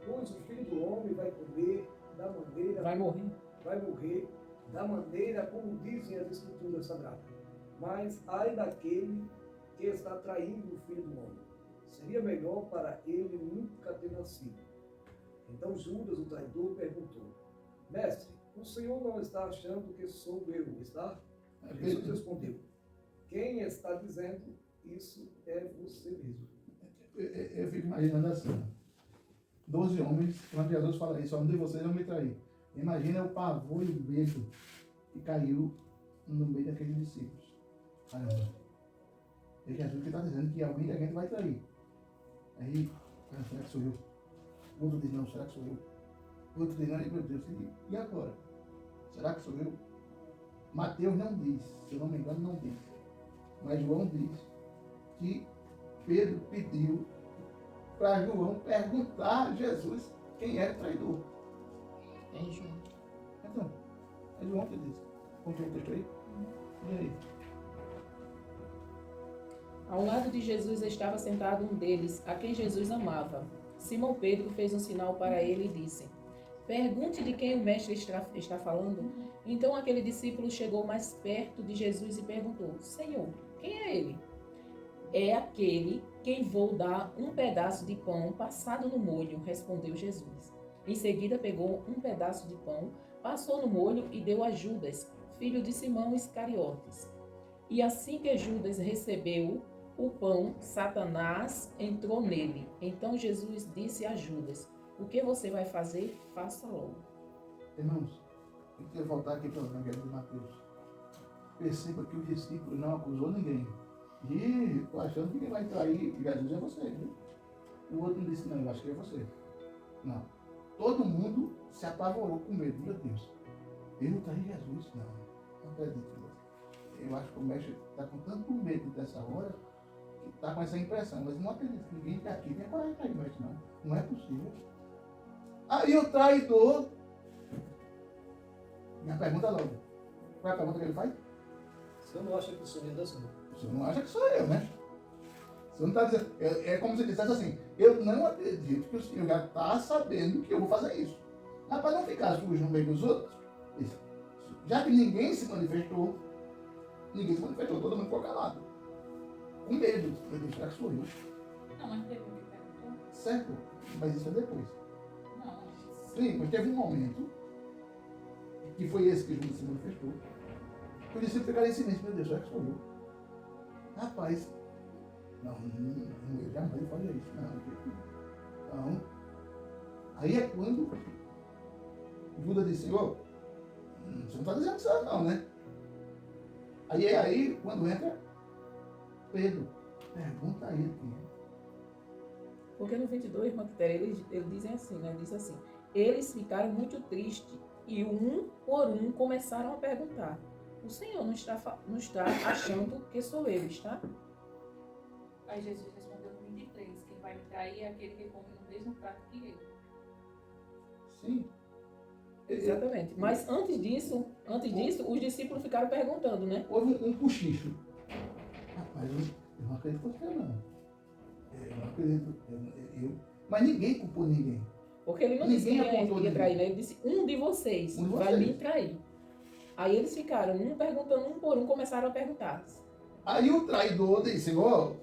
Pois o Filho do Homem vai comer da maneira... Vai morrer. Vai morrer da maneira como dizem as Escrituras Sagradas. Mas ai daquele que está traindo o Filho do Homem. Seria melhor para ele nunca ter nascido. Então Judas, o traidor, perguntou: Mestre, o Senhor não está achando que sou eu, está? Jesus respondeu: quem está dizendo isso é você mesmo. Eu fico imaginando assim, 12 homens, quando Jesus fala isso, um de vocês não me trair. Imagina o pavor e o medo que caiu no meio daqueles discípulos. Caramba. É Jesus que está dizendo que alguém da gente vai trair. Aí, será que sou eu? Outro diz, não, será que sou eu? Outro diz, não, meu Deus, e agora? Será que sou eu? Mateus não diz, se eu não me engano, não diz. Mas João diz que Pedro pediu para João perguntar a Jesus quem era o traidor. É João. Então, é João que diz. Contou o texto aí? E aí? Ao lado de Jesus estava sentado um deles, a quem Jesus amava. Simão Pedro fez um sinal para ele e disse: pergunte de quem o mestre está falando. Então aquele discípulo chegou mais perto de Jesus e perguntou: Senhor, quem é ele? É aquele quem vou dar um pedaço de pão passado no molho, respondeu Jesus. Em seguida pegou um pedaço de pão, passou no molho e deu a Judas, filho de Simão Iscariotes. E assim que Judas recebeu o pão, Satanás entrou nele. Então Jesus disse a Judas: o que você vai fazer, faça logo. Irmãos, eu queria voltar aqui para o Evangelho de Mateus. Perceba que o discípulo não acusou ninguém. E estou achando que quem vai trair Jesus é você, viu? O outro disse, não, eu acho que é você. Não. Todo mundo se apavorou com medo. Meu Deus, eu traí Jesus? Não acredito. Eu acho que o mestre está com tanto medo dessa hora que está com essa impressão. Mas não acredito que ninguém está aqui tem coragem de trair o mestre, não. Não é possível. Aí o traidor... Minha pergunta logo. Qual é a pergunta que ele faz? Você não acha que o Senhor ainda sou? Você não acha que sou eu, né? Você não está dizendo... É como se dissesse assim, eu não acredito que o Senhor já está sabendo que eu vou fazer isso. Mas para não ficar sujo no meio dos outros, já que ninguém se manifestou, todo mundo ficou calado. Com medo. Eu disse, será que sou eu? Não, mas teve um que perguntou? Certo? Mas isso é depois. Não. Sim, mas teve um momento, que foi esse que Judas se manifestou, que eu disse, ficar em silêncio, meu Deus, será que sou eu? Rapaz, não, eu jamais faria isso, não. Aí é quando Judas disse, Senhor, você não está dizendo que sou não, né? Aí é aí quando entra Pedro, pergunta a ele quem é. Porque no 22, irmã Quitéria, ele diz assim, né? Diz assim: eles ficaram muito tristes e um por um começaram a perguntar: o Senhor não está achando que sou eu, está? Aí Jesus respondeu no 23: quem vai me trair é aquele que come no mesmo prato que eu. Sim. Exatamente. Mas antes disso, os discípulos ficaram perguntando, né? Houve um cochicho. Rapaz, eu não acredito que você não. Eu não acredito. Mas ninguém culpou ninguém. Porque ele não disse que apontou ia trair, né? Ele disse, um de vocês vai me trair. Aí eles ficaram, um perguntando, um por um, começaram a perguntar. Aí o traidor disse, Senhor,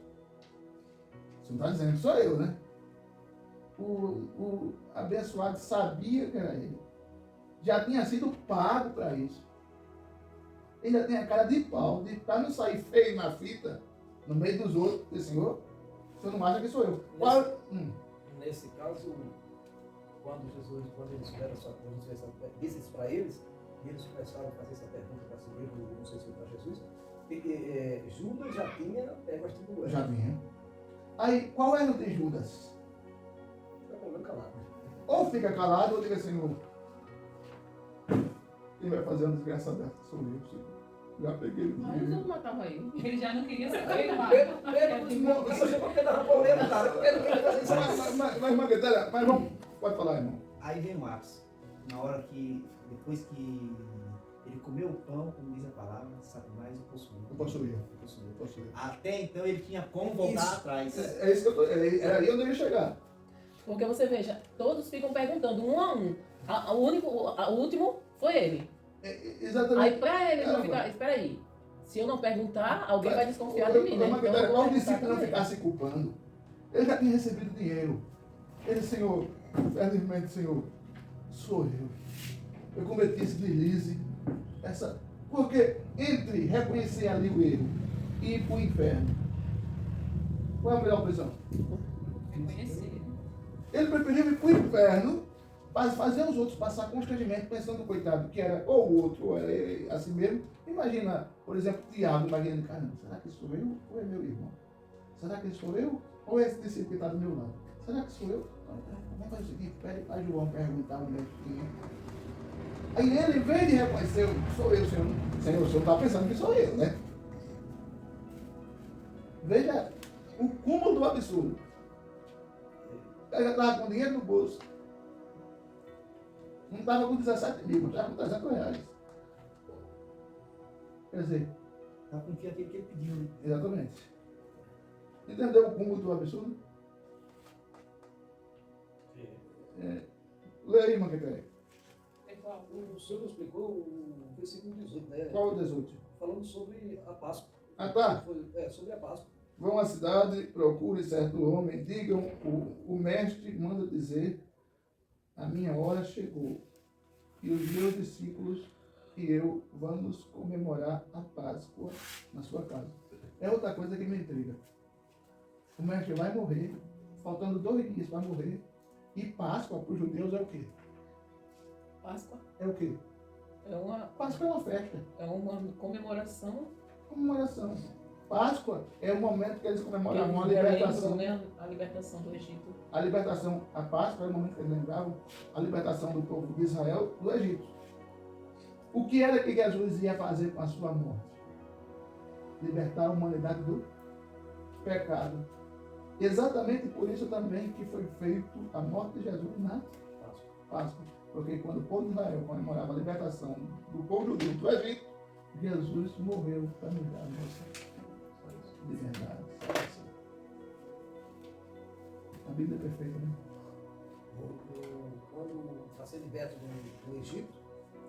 você não está dizendo que sou eu, né? O abençoado sabia que era ele. Já tinha sido pago para isso. Ele já tinha cara de pau, para não sair feio na fita, no meio dos outros, disse, Senhor, você não acha que sou eu. Nesse caso, quando eles tiveram disse isso para eles, e eles começaram a fazer essa pergunta para si mesmo, não sei se foi para Jesus, Judas já tinha pego as tribulações. Já vinha. Aí, qual era o de Judas? Fica com o calado. Ou fica calado ou diga, Senhor, quem vai fazer uma desgraça dessa sou eu, Senhor. Já peguei o Mas dinheiro. eu matava ele. Ele já não queria saber mais. Pedro, você chegou a pegar o problema, cara. Pedro queria fazer isso. Mas Margarida, mas vamos, pode falar, irmão. Aí vem o ápice. Na hora que, depois que ele comeu o pão, como diz a palavra, Satanás o possuiu. Eu possuía. O possuiu. Possuía. Até então ele tinha como voltar Isso. atrás. É isso que eu tô. Era aí onde eu ia chegar. Porque você veja, todos ficam perguntando um a um. O último foi ele. Exatamente. Aí pra ele não Caramba. ficar, espera aí, se eu não perguntar, alguém vai desconfiar de mim, né? Mas Então eu para vou o perguntar discípulo não também. ficar se culpando, ele já tinha recebido dinheiro. Ele, Senhor, felizmente, Senhor, sou eu. Eu cometi esse deslize. Porque entre reconhecer ali o erro e ir para o inferno, qual é a melhor opção? Reconhecer. Ele preferiu ir para o inferno para fazer os outros passar constrangimento, pensando, coitado, que era ou o outro, ou era ele, assim mesmo. Imagina, por exemplo, Tiago, imaginando, caramba, será que sou eu ou é meu irmão? Será que sou eu ou é esse discípulo que está do meu lado? Será que sou eu? Vamos fazer o seguinte, pede para João perguntar onde é que é. Aí ele, em vez de reconhecer, sou eu, Senhor. Senhor, o Senhor está pensando que sou eu, né? Veja o cúmulo do absurdo. Ele já estava com dinheiro no bolso. Não estava com 17 mil, estava com 300 reais. Quer dizer, Estava com aquilo que ele pediu, né? exatamente. Entendeu o cúmulo do absurdo? Lê aí, Manqueté. O senhor explicou o versículo 18, né? Qual o 18? Falando sobre a Páscoa. Ah, tá. Sobre a Páscoa. Vão à cidade, procure certo homem, digam, o mestre manda dizer, a minha hora chegou, e os meus discípulos e eu vamos comemorar a Páscoa na sua casa. É outra coisa que me intriga. O mestre vai morrer, faltando 2 dias para morrer, e Páscoa para os judeus é o quê? Páscoa É o quê? Páscoa é uma festa, é uma comemoração. comemoração. Páscoa é o momento que eles comemoravam a que eles libertação. lembram, né, a libertação do Egito. A libertação, a Páscoa era o momento que eles lembravam a libertação do povo de Israel do Egito. O que era que Jesus ia fazer com a sua morte? Libertar a humanidade do pecado. Exatamente por isso também que foi feito a morte de Jesus na Páscoa. Porque quando o povo de Israel comemorava a libertação do povo judeu do Egito, Jesus morreu para nos dar a nossa liberdade. A Bíblia é perfeita, né? Quando para ser liberto do Egito,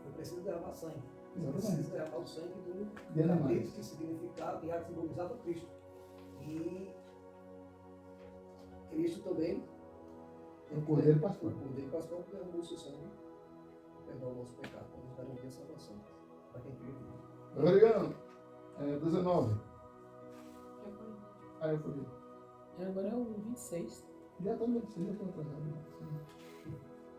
foi preciso derramar sangue. Foi Exatamente. preciso derramar o sangue do De animais. Cristo, que significava, que já simbolizava Cristo. E Cristo também, O Cordeiro Pascual. o Cordeiro Pascual que derramou o seu sangue para perdoar o nosso pecado, para nos garantir a salvação. Para quem crê. Obrigado. 19. Já foi. Aí eu falei, Agora é o 26. já está no 26, já estou atrasado.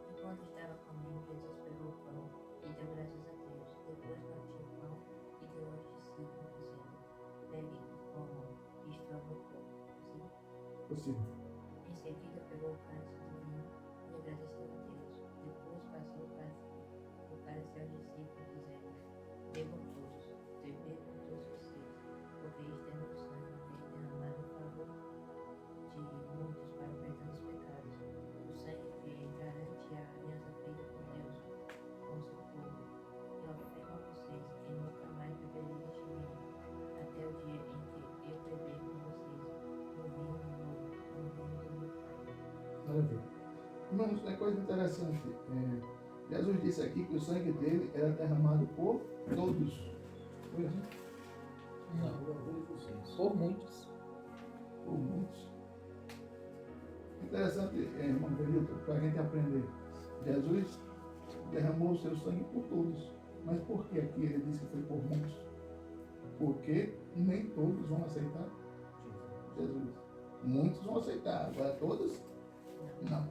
Enquanto estava comendo, Jesus pegou o pão e deu graças a Deus. Depois partiu o pão e deu aos discípulos, dizendo: Peguem, comam, isto é o meu corpo. Possível. Em seguida pegou o cálice de vinho e agradeceu a Deus. Depois passou o cálice aos discípulos, dizendo: Bebam todos, bebam todos vocês, porque isto é meu sangue, que é derramado em favor de muitos para o perdão dos pecados. O sangue que garante a aliança feita por Deus com o seu povo. Eu afirmo a vocês que nunca mais beberei deste vinho, até o dia em que eu beber com vocês no vinho novo, no reino do meu Pai. Maravilha. Irmãos, é coisa interessante. Jesus disse aqui que o sangue dele era derramado por todos. Foi assim? Não, por muitos. Por muitos. Interessante, irmão Benito, para a gente aprender. Jesus derramou o seu sangue por todos. Mas por que aqui ele disse que foi por muitos? Porque nem todos vão aceitar Jesus. Muitos vão aceitar, agora todos não.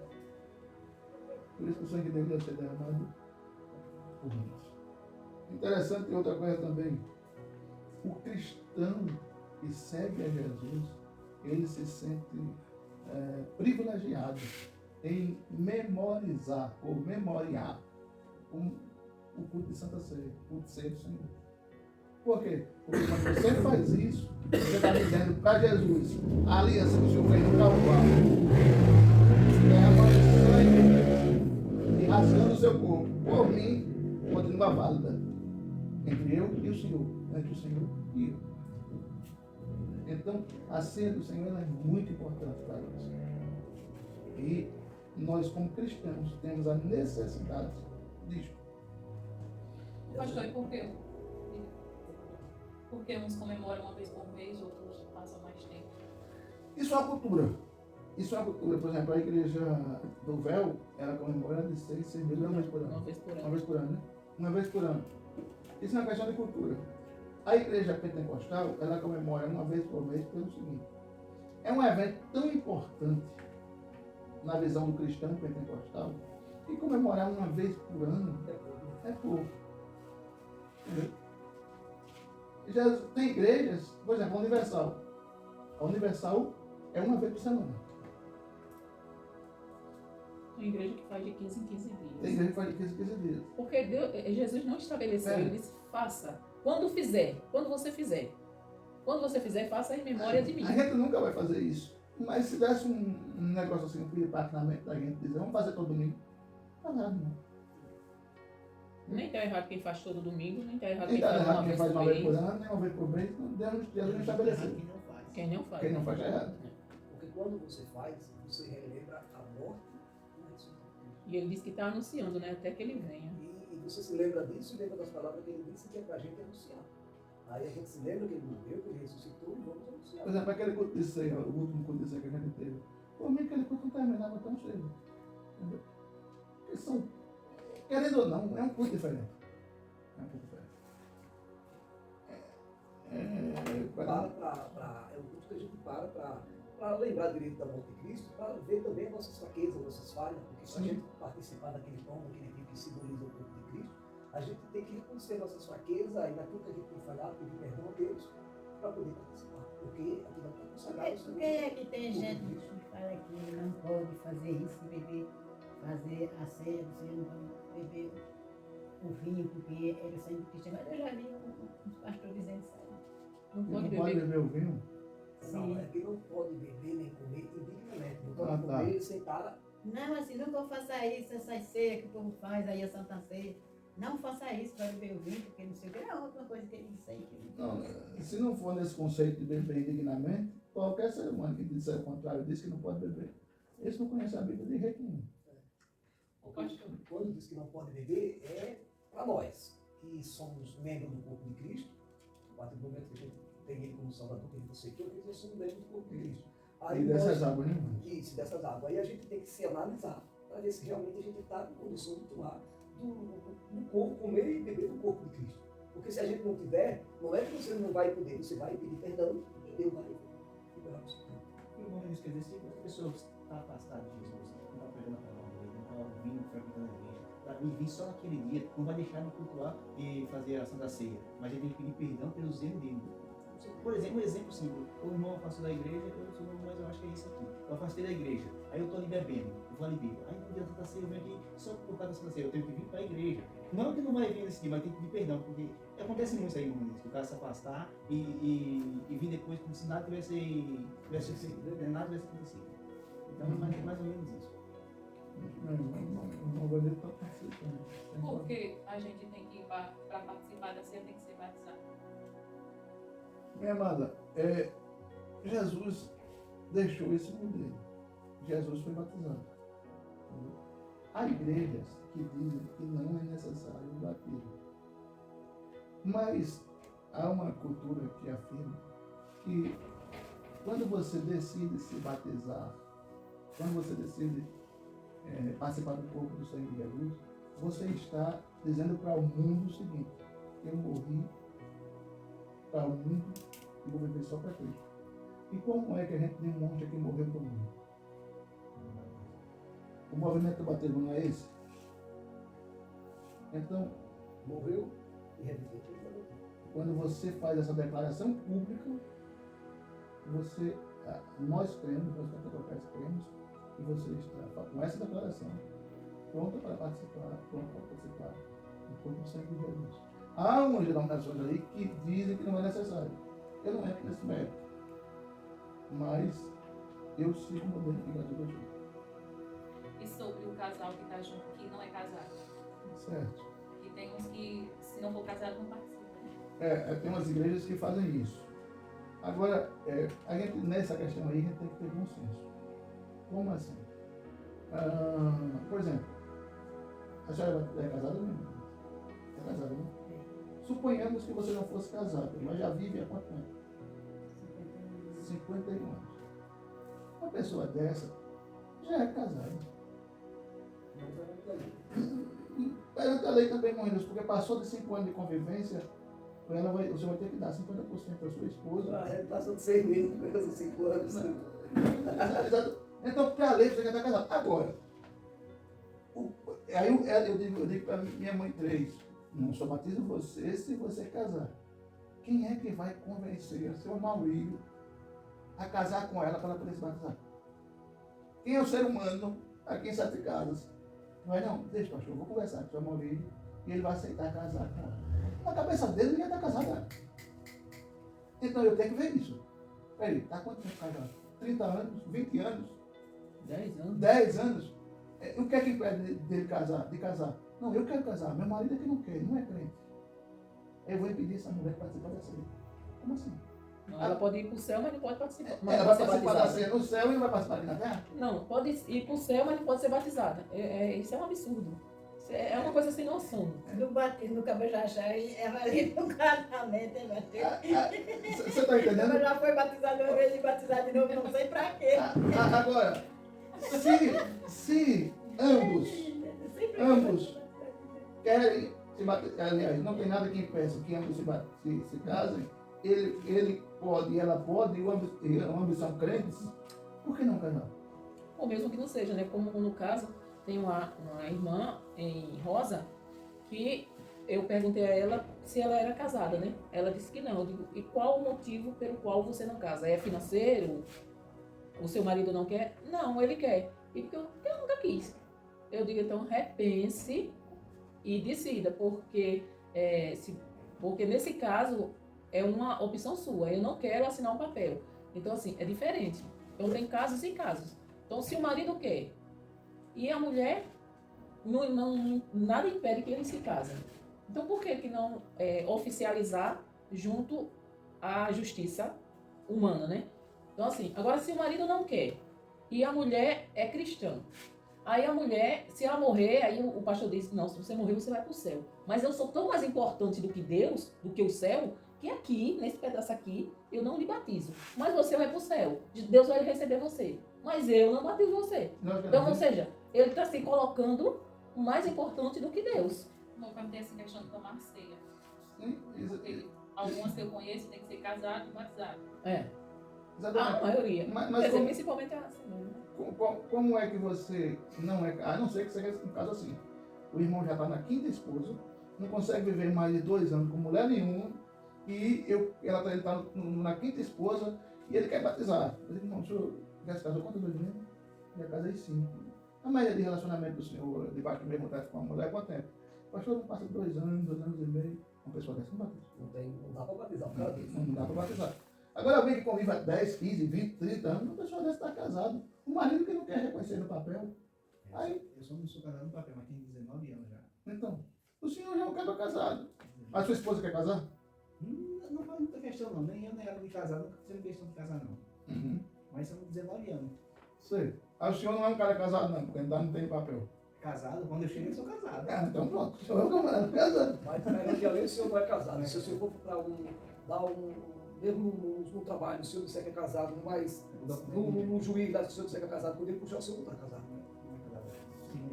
Por isso que o sangue dele deve ser derramado por muitos. Interessante outra coisa também. O cristão que segue a Jesus, ele se sente privilegiado em memorizar ou memoriar o culto de Santa Ceia, o culto de Ceia do Senhor. Por quê? Porque quando você faz isso, você está dizendo para Jesus, a aliança que o Senhor fez no Calvário, derramando sangue e rasgando o seu corpo, por mim, continua válida. Entre eu e o Senhor, entre o Senhor e eu. Então, a ceia do Senhor é muito importante para nós. E nós, como cristãos, temos a necessidade disso. Pastor, e por que uns comemoram uma vez por mês, outros passam mais tempo? Isso é uma cultura. Isso é uma cultura. Por exemplo, a igreja do véu, ela comemora de 6 meses, uma vez por ano. Uma vez por ano. Uma vez por ano, né? Uma vez por ano. Isso é uma questão de cultura. A igreja pentecostal, ela comemora uma vez por mês pelo seguinte. É um evento tão importante na visão do cristão pentecostal que comemorar uma vez por ano é pouco. Entendeu? Já tem igrejas, por exemplo, a Universal. A Universal é uma vez por semana. Tem igreja que faz de 15 em 15 dias. Tem igreja que faz de 15 em 15 dias. Porque Jesus não estabeleceu, ele disse, faça. Quando fizer, quando você fizer. Quando você fizer, faça em memória de mim. A gente nunca vai fazer isso. Mas se desse um negócio assim, um feedback na mente da gente, dizer, vamos fazer todo domingo, não tá errado não. Nem está errado quem faz todo domingo, nem está errado Nem quem tá faz errado uma quem vez faz por uma vez por mês. ano, nem uma vez por mês, Deus não estabeleceu. Quem não faz. Quem não faz. Quem não faz é errado. Porque quando você faz, você relembra a morte e a ressurreição. E ele disse que está anunciando, né? Até que ele venha. E você se lembra disso e lembra das palavras que ele disse que é para a gente anunciar. Aí a gente se lembra que ele morreu, que ele ressuscitou e vamos anunciar. Por exemplo, aquele culto de ceia, o último culto de ceia que a gente teve. Por mim, aquele culto não terminava tão cedo. Entendeu? Porque são, querendo ou não, é um culto diferente. É um culto diferente. É um culto que a gente para lembrar direito da morte de Cristo, para ver também as nossas fraquezas, nossas falhas, porque se a gente participar daquele pão, daquele tipo que simboliza o corpo de Cristo, a gente tem que reconhecer nossas fraquezas e naquilo que a gente tem falhado, pedir perdão a Deus para poder participar. Porque aquilo está consagrado. Por que é que tem gente que fala que não pode fazer isso, beber, fazer a ceia, você não pode beber o vinho, porque é o sangue de Cristo. Mas eu já vi uns pastores dizendo isso aí. Não Não pode pode beber. beber o vinho? Não, é que não pode beber nem comer indignamente. Não pode Ah, tá. comer sentar. Não, assim, nunca faça isso, essas ceias que o povo faz aí, a Santa Ceia. Não faça isso para beber o vinho, porque não sei o que. É outra coisa que ele disse aí. Não, se não for nesse conceito de beber indignamente, qualquer ser humano que disser o contrário diz que não pode beber. Esse não conhece a Bíblia de jeito nenhum. O pastor, Quando diz que não pode beber, é para nós, que somos membros do corpo de Cristo, a partir do momento que a gente tem ele como Salvador, que ele aceitou, que nós somos membros do corpo de Cristo. E dessas águas, né? Isso, dessas águas. Aí a gente tem que se analisar, para ver se realmente a gente está em condição de tomar do corpo, comer e beber do corpo de Cristo. Porque se a gente não tiver, não é que você não vai poder, você vai pedir perdão e Deus vai liberar o seu perdão. E o bom disso quer dizer, se a pessoa está afastada de Jesus, não está pregando a palavra dele, não está ouvindo, frequentando a igreja, para vir só naquele dia, não vai deixar de cultuar e fazer a Santa Ceia, mas ele tem que pedir perdão pelos erros dele. Por exemplo, um exemplo simples, o irmão afastou da igreja, eu sou irmão, mas eu acho que é isso aqui. Eu afastei da igreja, aí eu estou ali bebendo, eu vou ali beber. Aí no dia da Santa Ceia eu venho aqui, só por causa da Santa Ceia, eu tenho que vir para a igreja. Não que não vai vir nesse dia, mas tem que pedir perdão, porque acontece muito isso aí, irmão, o cara se afastar e vir depois como se nada tivesse feito, nada tivesse acontecido. Então é mais ou menos isso. Não vai ver para participar. por que a gente tem que ir para participar da ceia, tem que ser batizado? Minha amada, Jesus deixou esse modelo. Jesus foi batizado. Entendeu? Há igrejas que dizem que não é necessário o batismo. Mas há uma cultura que afirma que quando você decide se batizar, quando você decide participar do corpo do sangue de Jesus, você está dizendo para o mundo o seguinte: eu morri para o mundo e vou viver só para Cristo. E como é que a gente demonstra que morreu para o mundo? O movimento do batismo não é esse? Então, Morreu E reviver tudo da doutrina. Quando você faz essa declaração pública, nós cremos, nós pentecostais cremos, que você está com essa declaração pronta para participar do corpo do sangue de Jesus. Há umas denominações aí que dizem que não é necessário. Eu não entro nesse mérito, mas eu sigo o modelo que Deus deixou. E sobre o casal que está junto, que não é casado. Certo. E tem uns que, se não for casado, não participam. Tem umas igrejas que fazem isso. Agora, a gente, nessa questão aí, a gente tem que ter bom senso. Como assim? Por exemplo, a senhora é casada mesmo? É casada, né? Suponhamos que você não fosse casada, mas já vive há quanto tempo? 51 anos. Uma pessoa dessa já é casada. Perante a lei também, Moinhos, porque passou de 5 anos de convivência, o senhor vai ter que dar 50% para sua esposa. Ele passou de 6 meses, depois de 5 anos. Então, porque a lei você já está casado. Agora, aí eu digo para minha mãe 3, não só batizo você se você casar. Quem é que vai convencer o seu Maurílio a casar com ela para ela poder se batizar? Quem é o ser humano aqui em 7 casas? Não é não? Deixa, pastor, eu vou conversar com o seu Maurílio e ele vai aceitar casar com ela. Na cabeça dele, ninguém está casado. Então eu tenho que ver isso. Peraí, está quanto tempo casado? 30 anos? 20 anos? 10 anos. 10 anos? O que é que impede dele de casar? Não, eu quero casar. Meu marido é que não quer, não é crente. Eu vou impedir essa mulher de participar dessa lei. Como assim? Não, ela pode ir para o céu, mas não pode participar. Mas Ela não vai pode ser participar da batizada. ceia no céu e não vai participar aqui na terra? Não, pode ir para o céu, mas não pode ser batizada. Isso é um absurdo. Isso é uma coisa sem noção. No batismo, no cabelo já é válido no casamento, hein, Matheus? Você está entendendo? Eu já foi batizado uma vez e batizado de novo, não sei pra quê. Agora, se ambos querem se batizar, aliás, não tem nada que impeça que ambos se casem, ele pode e ela pode, e ambos são crentes, por que não casar? Ou mesmo que não seja, né? Como no caso, tem uma irmã em Rosa que eu perguntei a ela se ela era casada, né? Ela disse que não. Eu digo, e qual o motivo pelo qual você não casa? É financeiro? O seu marido não quer? Não, ele quer. E porque eu nunca quis. Eu digo, então repense e decida, porque nesse caso é uma opção sua. Eu não quero assinar um papel. Então, assim, é diferente. Então, tem casos e casos. Então, se o marido quer e a mulher, nada impede que eles se casem. Então, por que não oficializar junto à justiça humana, né? Então, assim, agora se o marido não quer e a mulher é cristã, aí a mulher, se ela morrer, aí o pastor diz, não, se você morrer, você vai para o céu. Mas eu sou tão mais importante do que Deus, do que o céu, que aqui, nesse pedaço aqui, eu não lhe batizo. Mas você vai para o céu. Deus vai receber você. Mas eu não batizo você. Então, ou seja, ele está se colocando mais importante do que Deus. Não vai ter essa questão de tomar ceia. Sim, Porque algumas que eu conheço tem que ser casado e batizado. exatamente. A maioria. Mas Quer dizer, como- principalmente assim. Né? Como é que você não é... A não ser que seja um caso assim. O irmão já está na 5ª esposa, não consegue viver mais de 2 anos com mulher nenhuma, e ele está na 5ª esposa e ele quer batizar. Eu digo, irmão, o senhor já se casou quantas vezes mesmo? Já casei 5. A média de relacionamento do senhor debaixo do mesmo teto com a mulher, quanto tempo? O pastor não passa 2 anos, 2 anos e meio. Uma pessoa dessa não batiza. Não dá para batizar por causa disso. Não dá para batizar. Agora alguém que convive há 10, 15, 20, 30 anos, uma pessoa dessa está casado. O marido que não quer reconhecer no papel. Aí, Eu só não sou casado no papel, mas tenho 19 anos já. então, o senhor já é um cara casado. A sua esposa quer casar? Não faz muita questão não, nem eu nem ela de casar, nunca fizemos questão de casar não. Uhum. Mas são 19 anos. Sei. Aí o senhor não é um cara casado não, porque ainda não tem papel. Casado, quando eu chego eu sou casado. Então pronto, o senhor é um camarada casado. Mas perante a lei, o senhor não é casado. Se o senhor for para mesmo no trabalho, o senhor disser que é casado, mas no juiz, se o senhor disser que é casado, poderia puxar o senhor não está casado.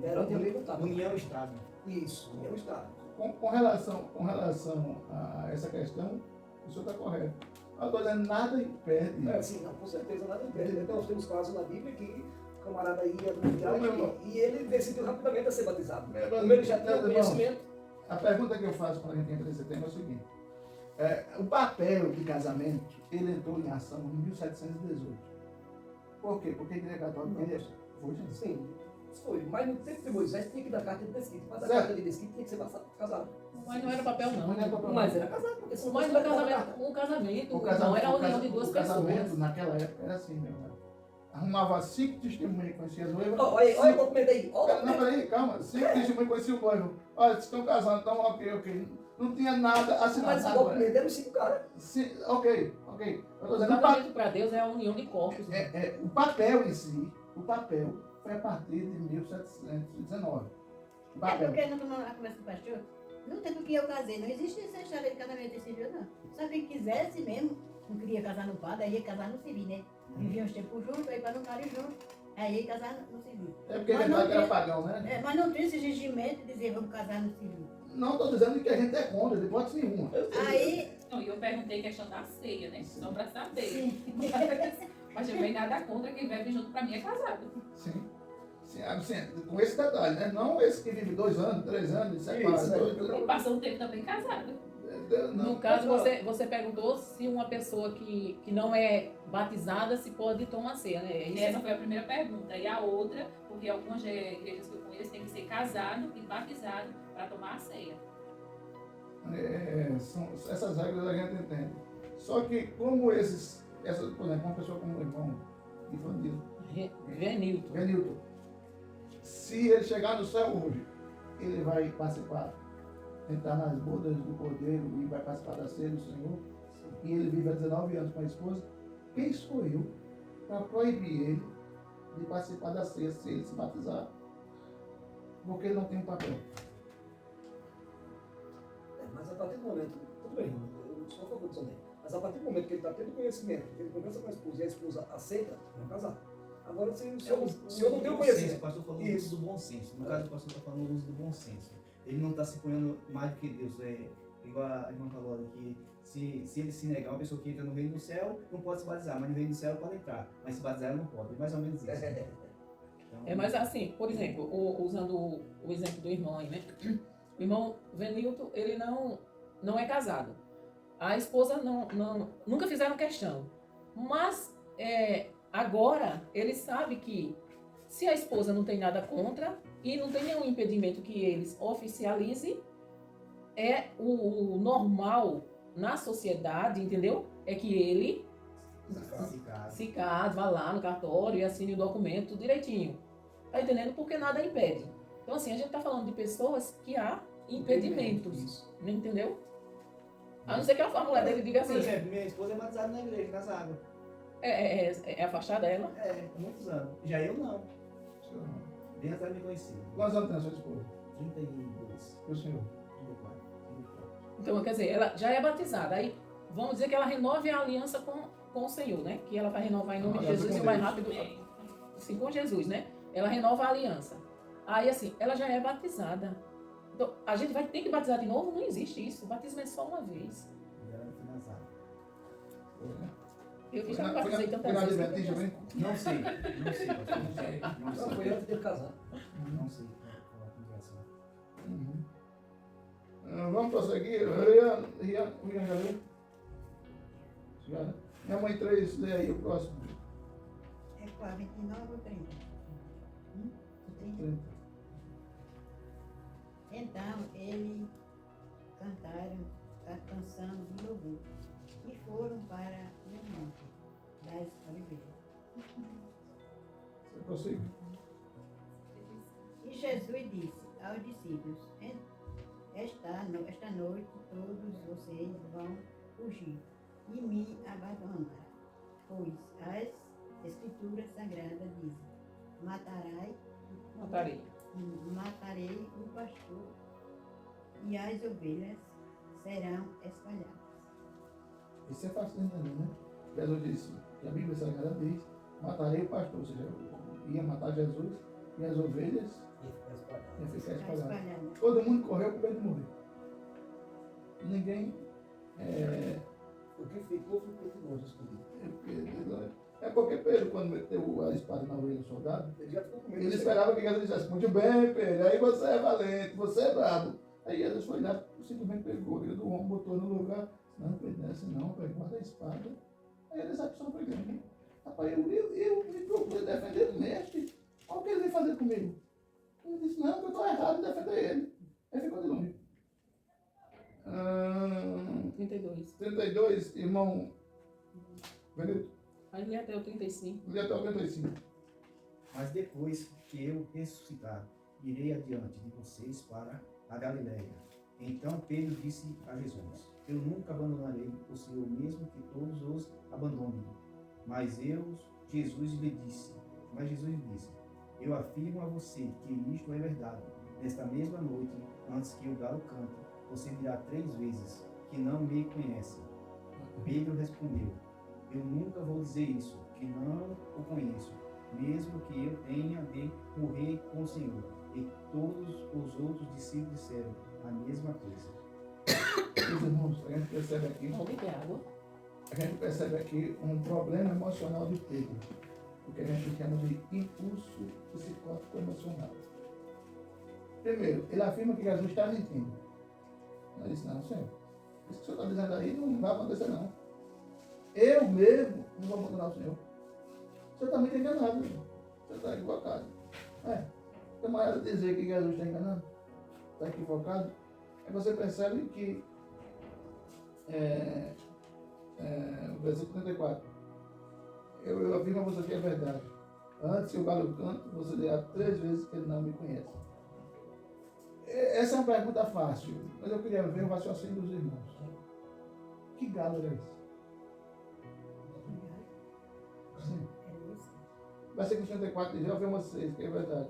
Perante a lei não está. União Estado. Isso, união Estado. Com relação a essa questão, o senhor está correto. Agora, nada impede. Sim, não, com certeza nada impede. Então, nós temos casos na Bíblia que o camarada ia no Não, meu irmão. e ele decidiu rapidamente a ser batizado. Meu irmão, Como ele já tinha meu irmão. conhecimento, A pergunta que eu faço quando a gente entra nesse tema é o seguinte. O papel de casamento, ele entrou em ação em 1718. Por quê? Porque a Igreja Católica queria... Foi, gente? Sim, isso foi. Mas no tempo de Moisés tinha que dar carta de desquite. Mas a Certo. carta de desquite tinha que ser casado. Mas não era papel, não. Não era papel, não. Mas era casado, porque se Mas não no fosse casamento, um casamento, O casamento, não era a união de duas o casamento pessoas. naquela época era assim, meu irmão. Arrumava 5 testemunhas que conheciam as noivas. Olha o documento aí. Olha o Não, documento. peraí, calma. 5 testemunhas conheciam o noivo. Olha, vocês estão casando, então ok. Não tinha nada assinado. Mas o Agora, documento era os 5 caras. ok. Eu tô O dizendo, casamento para Deus é a união de corpos. o papel em si, o papel foi a partir de 1719. O É papel. porque não tomou a conversa do pastor? No tempo que eu casei, não existe essa história de casamento civil, não. Só quem quisesse mesmo, não queria casar no padre, aí ia casar no civil, né? Viviam os tempos juntos, aí para não estarem juntos, aí ia casar no civil. É porque a Mas gente não fala que era tem- pagão, né? Mas não tem esse regimento de dizer vamos casar no civil. Não estou dizendo que a gente é contra, de hipótese nenhuma. Aí, Não, e eu perguntei a questão da ceia, né? Só pra saber. sim. Mas eu vejo nada contra quem bebe junto, pra mim é casado. Sim. Sim, com esse detalhe, né? Não esse que vive 2 anos, 3 anos, separa. Isso, E passa um tempo também casado. No caso, você perguntou se uma pessoa que não é batizada se pode tomar ceia, né? É E isso? essa foi a primeira pergunta. E a outra, porque algumas igrejas que eu conheço têm que ser casado e batizado para tomar a ceia. São essas regras a gente entende. Só que como por exemplo, uma pessoa como o irmão Venilton. Benilton, se ele chegar no céu hoje, ele vai participar, entrar nas bodas do Cordeiro e vai participar da ceia do Senhor, e ele vive há 19 anos com a esposa, quem sou eu para proibir ele de participar da ceia se ele se batizar? Porque ele não tem um papel. Mas a partir do momento, tudo bem, eu sou a favor disso também. Mas a partir do momento que ele está tendo conhecimento, que ele conversa com a esposa e a esposa aceita, não casar. Agora, se o senhor não tem o O conhecimento. pastor falou o Isso. uso do bom senso. No caso, o pastor está falando o uso do bom senso. Ele não está se ponhando mais do que Deus. Igual a irmã falou que se ele se negar, uma pessoa que entra no reino do céu não pode se batizar, mas no reino do céu pode entrar. Mas se batizar ela não pode. É mais ou menos isso. Então, Mas assim, por exemplo, usando o exemplo do irmão aí, né? O irmão Venilton, ele não é casado. A esposa nunca fizeram questão. Mas agora ele sabe que se a esposa não tem nada contra e não tem nenhum impedimento que eles oficializem, o normal na sociedade, entendeu? É que ele se case, vá lá no cartório e assine o documento tudo direitinho. Tá entendendo? Porque nada impede. Então assim, a gente tá falando de pessoas que há impedimentos, entendeu? A não ser que a mulher dele diga por assim, exemplo, minha esposa é batizada na igreja, nas águas. é afastada ela. Há muitos anos. Já eu não. Bem até me conheci. Quantos anos tem a sua esposa? 32, E o senhor? 34. Então, quer dizer, ela já é batizada. Aí, vamos dizer que ela renove a aliança com o Senhor, né? Que ela vai renovar em nome de Aliança Jesus com o mais Deus. rápido, assim, com Jesus, né? Ela renova a aliança. Aí, assim, ela já é batizada. Então, a gente vai ter que batizar de novo? Não existe isso. O batismo é só uma vez. Já fui nas águas. Eu já me batizei tantas Foi na vezes. Adventícia também? Não sei, pastor, não sei. Não Não, sei. foi antes dele casar. Não sei qual a conversa. Vamos prosseguir. Rian já leu? Já. Minha mãe 3, lê aí o próximo. É qual? 29 ou 30? 30. 30. Então eles cantaram a canção de louvor e foram para o monte das oliveiras. Você prossegue. E Jesus disse aos discípulos: esta noite todos vocês vão fugir e me abandonar, pois as Escrituras Sagradas dizem: matarei o pastor e as ovelhas serão espalhadas. Isso é fácil de entender, né? Jesus disse, que a Bíblia Sagrada diz, matarei o pastor, ou seja, ia matar Jesus e as ovelhas iam ficar espalhadas. Todo mundo correu com medo de morrer. Ninguém O que ficou continuou escondido. É porque Pedro, quando meteu a espada na orelha do soldado, Ele já ficou com medo. ele esperava que Jesus dissesse, muito bem, Pedro, aí você é valente, você é brabo. Aí Jesus foi lá, simplesmente pegou ele do ombro, botou no lugar. Não, desce não, pai, guarda a espada. Aí a decepção foi grande. Rapaz, eu me procuro defender o mestre. Olha o que ele vem fazer comigo. Ele disse, não, eu estou errado em defender ele. Aí ficou de longe. 32. 32, irmão. Venilton, Aí lê até o 35. lê até o 35. Mas depois que eu ressuscitar, irei adiante de vocês para a Galiléia. Então Pedro disse a Jesus: Eu nunca abandonarei o Senhor, mesmo que todos os abandonem. Mas Jesus lhe disse: Eu afirmo a você que isto é verdade. Nesta mesma noite, antes que o galo cante, você dirá 3 vezes que não me conhece. Pedro respondeu: Eu nunca vou dizer isso, que não o conheço, mesmo que eu tenha de morrer com o Senhor. E todos os outros discípulos disseram a mesma coisa. Meus irmãos, a gente percebe aqui, Alguém quer água? a gente percebe aqui um problema emocional de Pedro. O que a gente chama de impulso psicótico emocional. Primeiro, ele afirma que Jesus está mentindo. Ele disse, não, Senhor, isso que o Senhor está dizendo aí não vai acontecer não. Eu mesmo não vou abandonar o Senhor. O Senhor está muito enganado, irmão. O Senhor está equivocado. Tem uma hora de dizer que Jesus está enganando, está equivocado. Aí você percebe que o versículo 34. Eu afirmo a você que é verdade. Antes que o galo cante, você dirá 3 vezes que ele não me conhece. Essa é uma pergunta fácil, mas eu queria ver o raciocínio dos irmãos. Que galo era esse? Sim. Versículo 34 diz, eu afirmo a vocês que é verdade.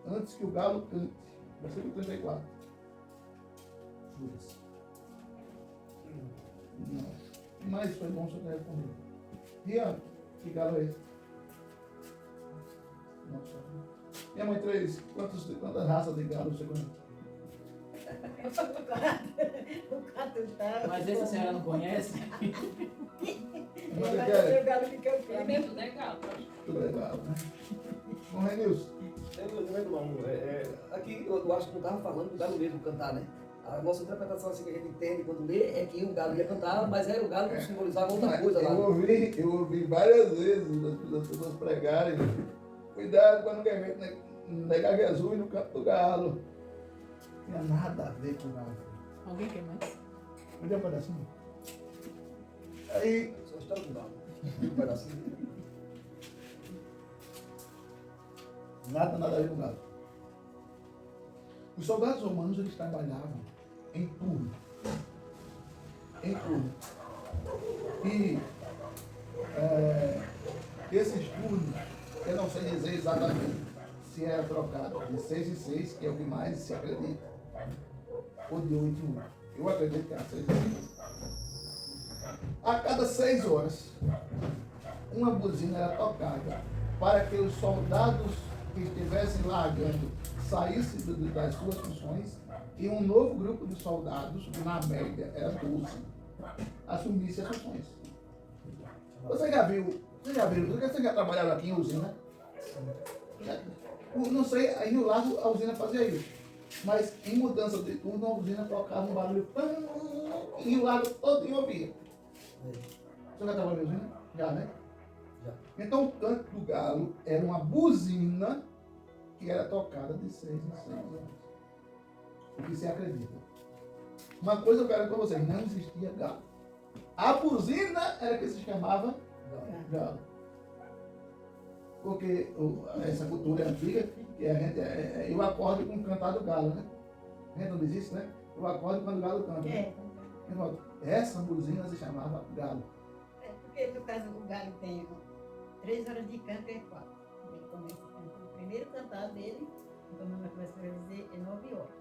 Antes que o galo cante. Versículo 34. Judas. Não. Mas foi bom o senhor ter respondido. Rian, que galo é esse? Nossa. Minha mãe, 3, quantas raças de galo você conhece? O catutá. Mas essa a senhora não conhece? Mas Vai que é? ser o galo de Ele Campinas. tudo é galo. Tudo legal, né? Bom, Renilson. Aqui eu acho que não estava falando do galo mesmo cantar, né? A nossa interpretação assim que a gente entende quando lê é que o galo ia cantar, mas era o galo que simbolizava outra coisa lá. Eu ouvi várias vezes as pessoas pregarem. Cuidado para não negar Jesus no canto do galo. Não tinha nada a ver com o galo. Alguém quer mais? Me dê um pedacinho. Aí, Só história do galo. Um pedacinho. nada a ver com o galo. Os soldados romanos, eles trabalhavam em turno. Em turno. E esses turnos, eu não sei dizer exatamente se era trocado de 6 em 6, que é o que mais se acredita, ou de 8 em 8. Eu acredito que era 6 em 6. A cada 6 horas, uma buzina era tocada para que os soldados que estivessem largando saíssem das suas funções e um novo grupo de soldados, que na média era 12, assumisse as funções. Você já viu, você já trabalhou aqui em usina? Não sei, aí no lado a usina fazia isso. Mas em mudança de turno, a usina tocava um barulho e o lado todo ouvia. Você já trabalhou em usina? Já, né? Já. Então o canto do galo era uma buzina que era tocada de 6 em 6 anos. O que se acredita. Uma coisa eu quero para vocês, não existia galo. A buzina era que se chamava galo. Porque essa cultura é antiga, que a gente, eu acordo com o cantar do galo, né? A gente não diz isso, né? Eu acordo quando o galo canta. Né? Essa buzina se chamava galo. Porque no caso o galo tem 3 horas de canto e 4. Ele começa a cantar. O primeiro cantar dele, então a mamãe começa a dizer, é 9 horas.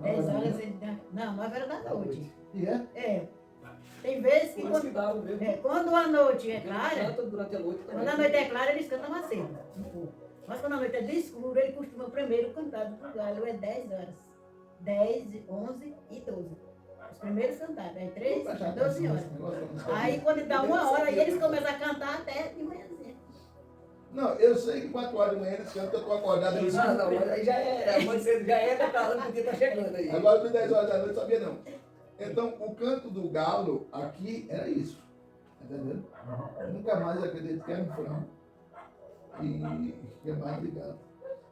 10 horas ele dá. Não, 9 horas da noite. E é? É. Tem vezes que Por isso que galo mesmo. quando a noite é Ele clara, canta durante a noite também. quando a noite é clara, eles cantam mais cedo, um pouco. Mas quando a noite é de escuro, ele costuma primeiro cantar pro galo, é 10 horas. 10, 11 e 12. Os primeiros cantados, aí 3, 12 horas. Aí quando dá 1 hora, aí eles começam a cantar até de manhãzinha. Não, eu sei que 4 horas de manhã eles cantam que eu estou acordado. Eles Ah, não, mas aí já é, pode ser, já é declarando que o dia tá chegando aí. Agora, por 10 horas da noite, eu sabia não. Então, o canto do galo aqui era isso. Entendeu? Eu nunca mais acredito que era um frango e é mais ligado.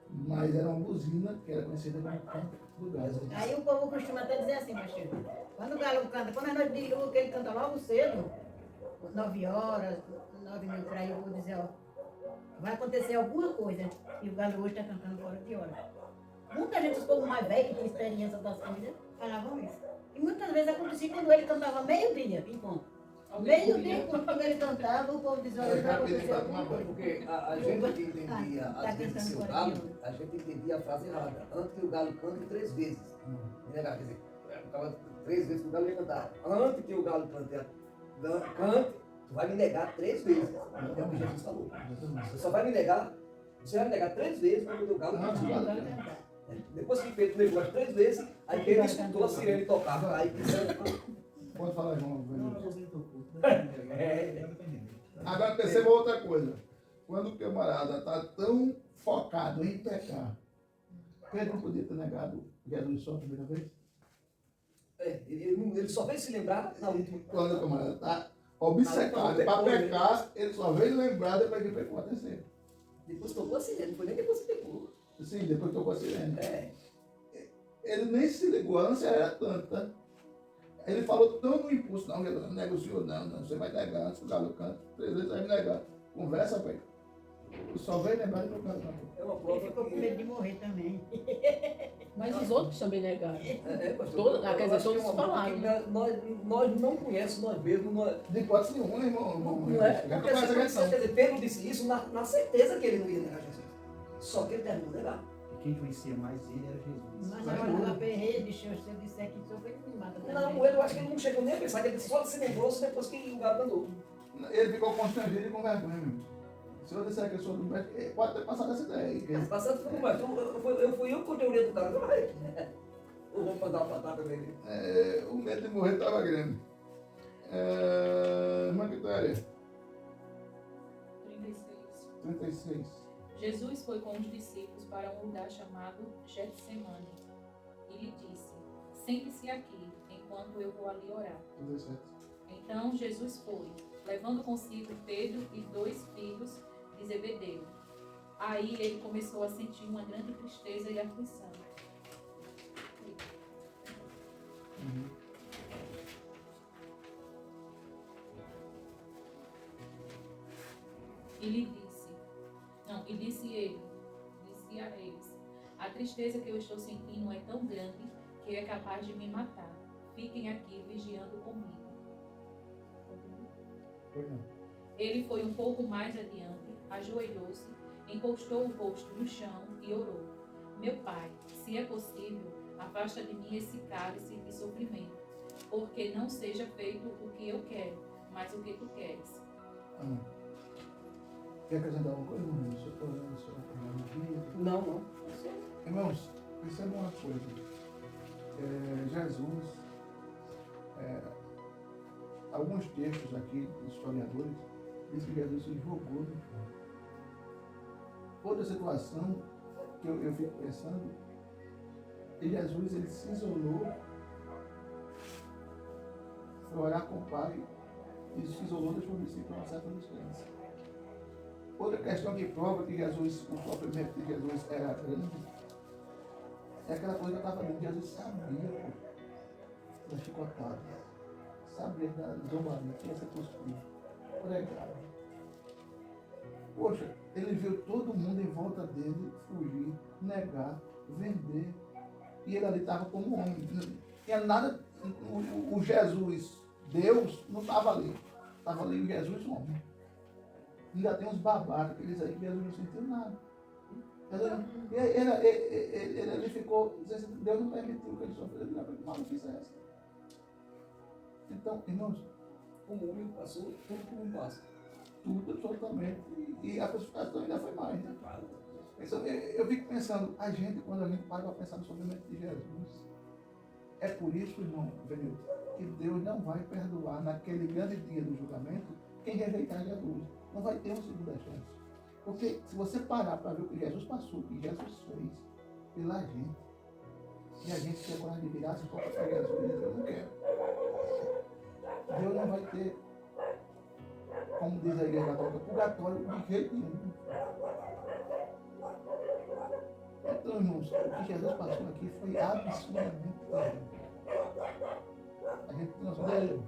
Mas era uma buzina que era conhecida como canto do galo. Aí o povo costuma até dizer assim, pastor, quando o galo canta, quando é noite de lua, que ele canta logo cedo, 9 horas, 9h por aí, eu vou dizer, ó, vai acontecer alguma coisa, e o galo hoje está cantando fora de hora. Muita gente, os povos mais velhos, que tem experiência das coisas, falavam isso. E muitas vezes acontecia quando ele cantava meio-dia, em ponto. Meio-dia, quando ele cantava, o povo dizia, olha, vai acontecer alguma coisa. Porque a gente que entendia, Tá às vezes, cantando seu fora galo, de hora. a gente entendia a frase errada. Antes que o galo cante 3 vezes. Quer dizer, ficava 3 vezes que o galo ia cantar. Antes que o galo cante, tu vai me negar 3 vezes. É o que Jesus falou. Você só vai me negar, você vai me negar 3 vezes quando o teu galo Ah, cantar. O galo cantava. Depois que Pedro negou as 3 vezes, aí Pedro escutou a sirene tocar. Aí Pode falar, irmão. Não, não gostei do culto. É. Agora, perceba outra coisa. Quando o camarada está tão focado em pecar, Pedro não podia ter negado Jesus só a primeira vez? Ele só veio se lembrar na última. Quando o camarada está obcecado para pecar, ele só veio lembrar depois que pecou a terceira. Depois tocou a sirene, não foi nem depois que pegou. Sim, depois que tocou a sirene. É. Ele nem se ligou, a ânsia era tanta. Ele falou tão no impulso, não, ele não negociou, não, você vai negar antes que o galo canta, 3 vezes vai me negar. Conversa, pai. Só vem lembrar de não cantar. É uma Ele prova ficou com medo de morrer também. Mas os outros também negaram. pastor, Quer dizer, eu acho que todos é uma falaram. prova que nós não conhecemos nós mesmos. De hipótese nenhuma, irmão. Não é? Já Porque conhece a quer questão. dizer, Pedro disse isso na certeza que ele não ia negar Jesus. Só que ele terminou de negar. E quem conhecia mais ele era Jesus. Mas agora eu aperrei, bicho, se eu disser que sou ele me mata também. Não, eu acho que ele não chegou nem a pensar, ele só se lembrou depois que o galo andou. Ele ficou constrangido e com vergonha mesmo. Se eu disser que eu sou do médico, pode ter passado essa ideia aí. Passando foi mais. Eu fui eu que contei o dedo do cara. Eu vou mandar uma patada nele. O medo de morrer estava grande. Irmã Vitória, 36. 36. Jesus foi com os discípulos para um lugar chamado Getsemane e lhe disse: sente-se aqui, enquanto eu vou ali orar. 37. Então Jesus foi, levando consigo Pedro e 2 filhos de Zebedeu. Aí ele começou a sentir uma grande tristeza e aflição. E disse a eles: a tristeza que eu estou sentindo é tão grande que é capaz de me matar. Fiquem aqui vigiando comigo. Ele foi um pouco mais adiante, ajoelhou-se, encostou o rosto no chão e orou: meu pai, se é possível, afasta de mim esse cálice de sofrimento, porque não seja feito o que eu quero, mas o que tu queres. Quer acrescentar alguma coisa, irmão? Deixa eu estou olhando só aqui. Não. Irmãos, perceba uma coisa. Jesus, alguns textos aqui dos historiadores dizem que Jesus se jogou no chão. Outra situação que eu fico pensando, e Jesus ele se isolou, foi orar com o Pai e se isolou, deixou o discípulo uma certa distância. Outra questão que prova que Jesus, o sofrimento de Jesus era grande, é aquela coisa que eu estava falando. Jesus sabia da chicotada, sabia da zombaria, que ia ser cuspido, pregado. Poxa, ele viu todo mundo em volta dele fugir, negar, vender, e ele ali estava como homem. Não tinha nada, o Jesus, Deus, não estava ali. Estava ali o Jesus homem. Ainda tem uns babados que dizem aí que Jesus não sentiu nada. Ele ficou dizendo assim, Deus não permitiu que ele sofresse. Ele não maluquice é essa. Então, irmãos, Como homem passou, tudo como passa. tudo totalmente. E a crucificação ainda foi mais, né? Então, eu fico pensando, a gente, quando a gente para pensar no sofrimento de Jesus, é por isso, irmão, Benito, que Deus não vai perdoar naquele grande dia do julgamento quem rejeitar Jesus. Não vai ter uma segunda chance. Porque se você parar para ver o que Jesus passou, o que Jesus fez pela gente, e a gente quer coragem de virar, se for para Jesus, e dizer, eu não quero. Deus não vai ter, como diz a igreja católica, purgatório de jeito nenhum. Então, irmãos, o que Jesus passou aqui foi absurdamente terrível. A gente tem noção dele.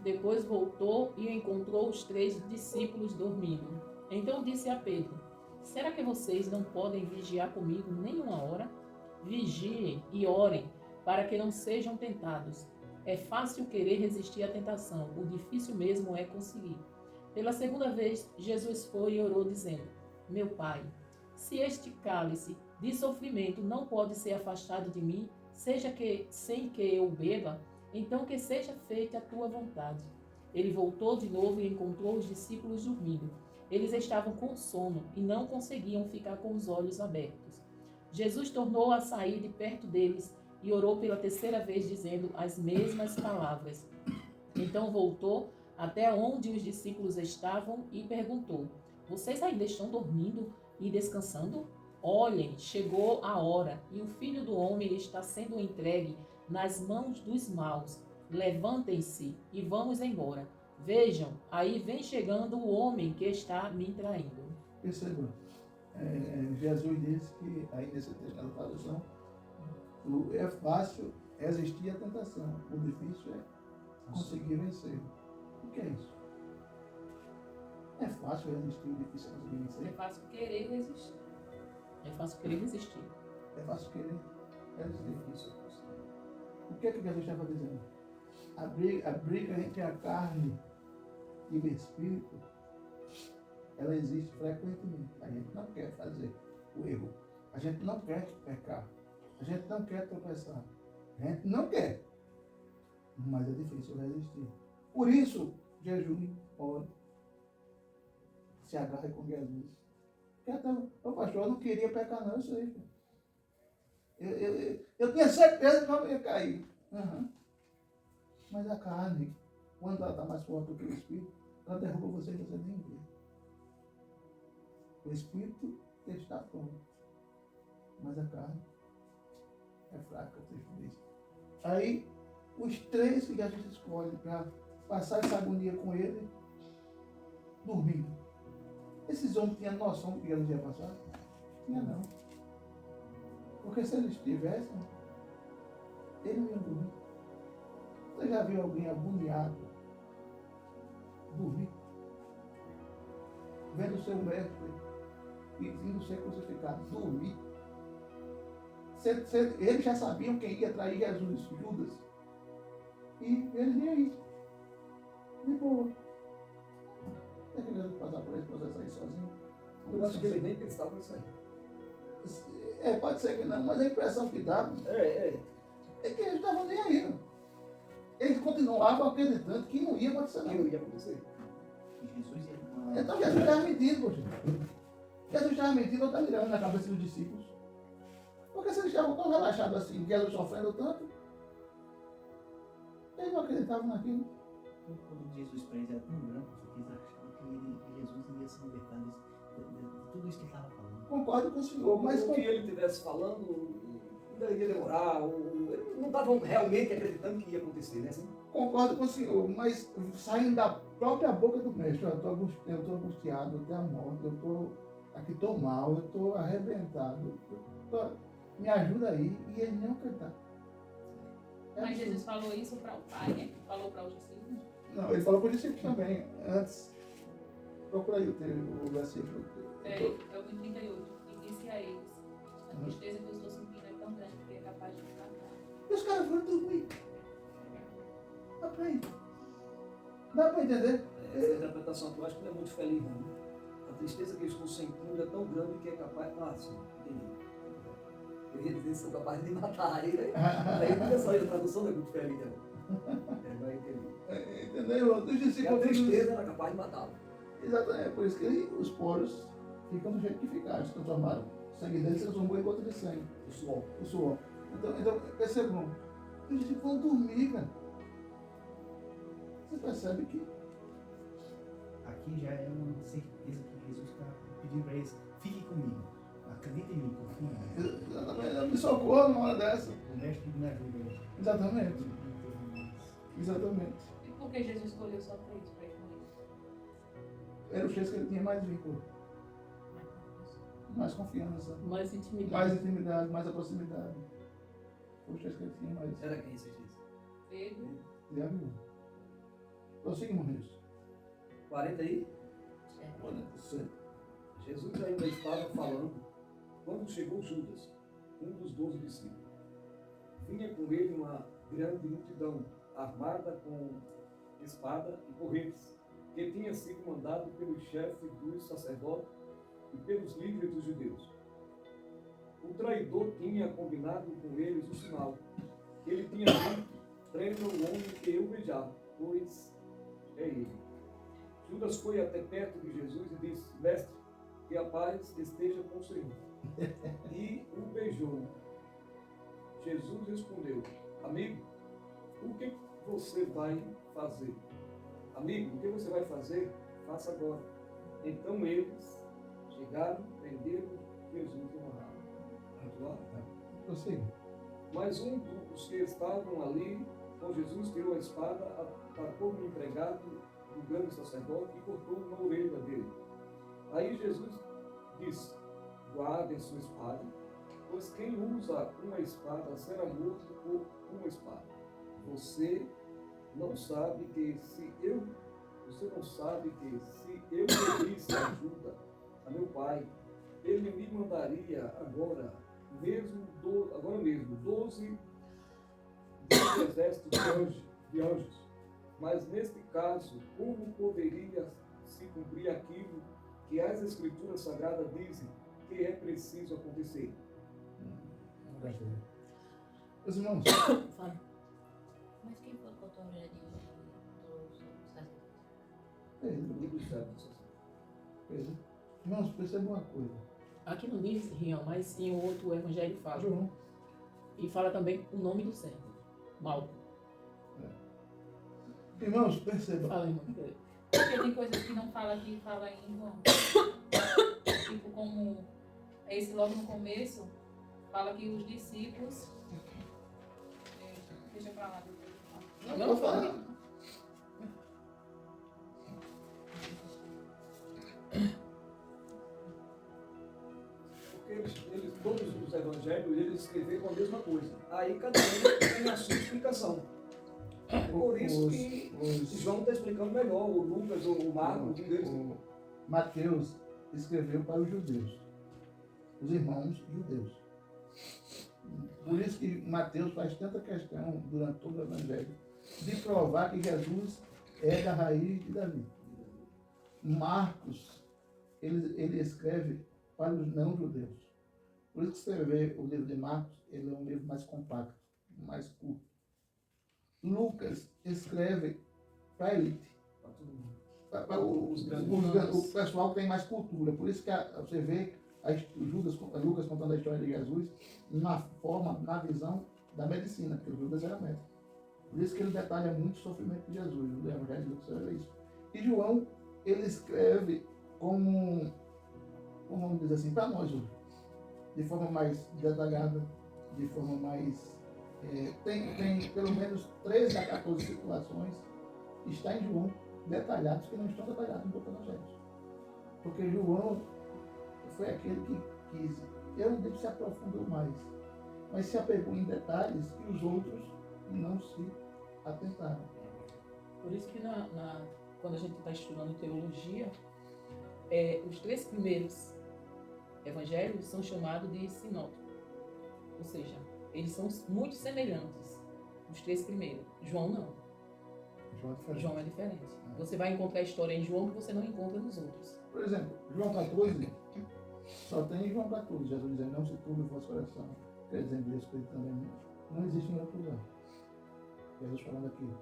Depois voltou e encontrou os 3 discípulos dormindo. Então disse a Pedro: será que vocês não podem vigiar comigo nem uma hora? Vigiem e orem, para que não sejam tentados. É fácil querer resistir à tentação, o difícil mesmo é conseguir. Pela segunda vez, Jesus foi e orou, dizendo: meu Pai, se este cálice de sofrimento não pode ser afastado de mim, seja que sem que eu beba, então que seja feita a tua vontade. Ele voltou de novo e encontrou os discípulos dormindo. Eles estavam com sono e não conseguiam ficar com os olhos abertos. Jesus tornou a sair de perto deles e orou pela terceira vez, dizendo as mesmas palavras. Então voltou até onde os discípulos estavam e perguntou: vocês ainda estão dormindo e descansando? Olhem, chegou a hora e o Filho do Homem está sendo entregue nas mãos dos maus. Levantem-se e vamos embora. Vejam, aí vem chegando o homem que está me traindo. Perceba, Jesus disse que, aí nesse texto da tradução, é fácil resistir à tentação, o difícil é conseguir vencer. O que é isso? É fácil resistir, o difícil é conseguir vencer. É fácil querer resistir. É fácil querer resistir. É fácil querer resistir. O que é que Jesus estava dizendo? A briga entre a carne e o espírito, ela existe frequentemente. A gente não quer fazer o erro. A gente não quer pecar. A gente não quer tropeçar. A gente não quer. Mas é difícil resistir. Por isso, jejum, ore, se agarre com Jesus. Porque até o pastor, eu não queria pecar não, isso aí. Eu tinha certeza que eu ia cair. Uhum. Mas a carne, quando ela está mais forte do que o espírito, ela derruba você e você nem vê. O espírito está pronto. Mas a carne é fraca, o texto diz. Aí, os 3 que a gente escolhe para passar essa agonia com ele, dormindo. Esses homens tinham noção do que eles iam passar? Tinha não. Porque se eles tivessem, eles não iam dormir. Você já viu alguém agoniado dormir? Vendo o seu mestre e vindo ser crucificado, dormir. Eles já sabiam quem ia trair Jesus, Judas. E eles nem aí. De boa. Tem que Jesus passar por esse processo aí sozinho. Eu acho que ele nem pensava nisso aí. Pode ser que não, mas a impressão que dá é que eles estavam nem aí. Não. Eles continuavam acreditando que não ia acontecer nada. Não ia acontecer. Jesus ia. Então Jesus estava mentindo, poxa. Jesus estava mentindo ou está mirando na cabeça dos discípulos. Porque se eles estavam tão relaxados assim, Jesus sofrendo tanto, eles não acreditavam naquilo. Quando Jesus para eles era tão branco, que eles achavam que Jesus ia se libertar de tudo isso que ele estava falando. Concordo com o senhor, mas o que ele estivesse falando ainda ia demorar, eles não estavam realmente acreditando que ia acontecer, né? Assim? concordo com o senhor, mas saindo da própria boca do mestre, eu estou angustiado até a morte, estou mal, eu estou arrebentado, me ajuda aí, e ele não acreditar. Mas Jesus falou isso para o Pai, né? Falou para os discípulos. Não, ele falou para os discípulos também, antes. Procura aí o versículo. É o 38. E disse a eles: a tristeza que eu estou sentindo é tão grande que é capaz de me matar. E os caras foram dormir. Dá pra ir. Dá pra entender? Essa interpretação que eu acho que não é muito feliz, não. A tristeza que eu estou sentindo é tão grande que é capaz de matar. Eu ia dizer que sou capaz de matar. Aí fica só a tradução não é muito feliz, não. Vai entender. Entendeu? Os discípulos. A tristeza era capaz de matá-lo. Exatamente, é por isso que os poros ficam do jeito que ficaram, se transformaram. O sangue deles se transformou em gota de sangue. O suor. Então percebam, os discípulos vão dormir, cara. Você percebe que aqui já é uma certeza que Jesus está pedindo para eles, fique comigo, acredite em mim, confie em mim. Exatamente, me socorro numa hora dessa. O resto me ajuda. Exatamente. Exatamente. E por que Jesus escolheu só 3 para ir com ele? Era o três que ele tinha mais vínculo, mais confiança, Mais intimidade. mais intimidade, mais a proximidade. Foi os três que ele tinha mais. Era quem esses dias? Pedro, E a viúva. Prosseguimos nisso. 40 aí? Olha, você. Jesus ainda estava falando quando chegou Judas, um dos 12 discípulos. Vinha com ele uma grande multidão, armada com espada e porretes, que tinha sido mandado pelo chefe dos sacerdotes e pelos líderes dos judeus. O traidor tinha combinado com eles o sinal. Ele tinha dito: prenda o homem que eu beijar, pois é ele. Judas foi até perto de Jesus e disse: Mestre, que a paz esteja com o Senhor. E o beijou. Jesus respondeu: Amigo, o que você vai fazer? Amigo, o que você vai fazer? Faça agora. Então eles chegaram, prenderam Jesus e amarraram. Vamos lá? Prossiga. Mas um dos que estavam ali com Jesus tirou a espada, atacou o empregado do grande sacerdote e cortou uma orelha dele. Aí Jesus disse: guardem sua espada, pois quem usa uma espada será morto por uma espada. Você não sabe que se eu pedisse ajuda a meu pai, ele me mandaria agora mesmo 12 do exército de anjos. Mas neste caso, como poderia se cumprir aquilo que as escrituras sagradas dizem que é preciso acontecer? Meus irmãos, Fala. Mas quem foi que cortou a orelha do sacerdote? Pedro. Irmãos, percebam uma coisa. Aqui não diz Rian, mas em outro evangelho fala. João. E fala também o nome do servo, Malco. Irmãos, percebam. Fala, irmão. porque tem coisas que não fala aqui e fala em João. Tipo, como esse logo no começo, fala que os discípulos. Deixa pra lá. Não, fala. Porque eles todos os evangelhos, eles escreveram a mesma coisa. Aí cada um tem a sua explicação. Por isso que João está explicando melhor, o Lucas, o Marcos, O Mateus escreveu para os judeus, os irmãos judeus. Por isso que Mateus faz tanta questão durante todo o Evangelho de provar que Jesus é da raiz de Davi. Marcos, ele escreve para os não-judeus. Por isso que escrever o livro de Marcos, ele é um livro mais compacto, mais curto. Lucas escreve para a elite, para o pessoal que tem mais cultura. Por isso que você vê Lucas contando a história de Jesus na visão da medicina, porque Judas era médico. Por isso que ele detalha muito o sofrimento de Jesus. O Evangelho de Lucas era isso. E João, ele escreve como vamos dizer assim, para nós hoje, de forma mais detalhada, de forma mais... tem pelo menos 13 a 14 situações está em João detalhados que não estão detalhados em outros evangelhos. Porque João foi aquele que quis, eu não digo que se aprofundou mais, mas se apegou em detalhes que os outros não se atentaram. Por isso que quando a gente está estudando teologia, os 3 primeiros evangelhos são chamados de sinóticos. Ou seja, eles são muito semelhantes, os 3 primeiros. João não. João é diferente. Você vai encontrar a história em João que você não encontra nos outros. Por exemplo, João 14, só tem João 14, Jesus dizendo, não se turbe o vosso coração. Quer dizer, o Espírito também não existe em outro lugar. Jesus falando aquilo.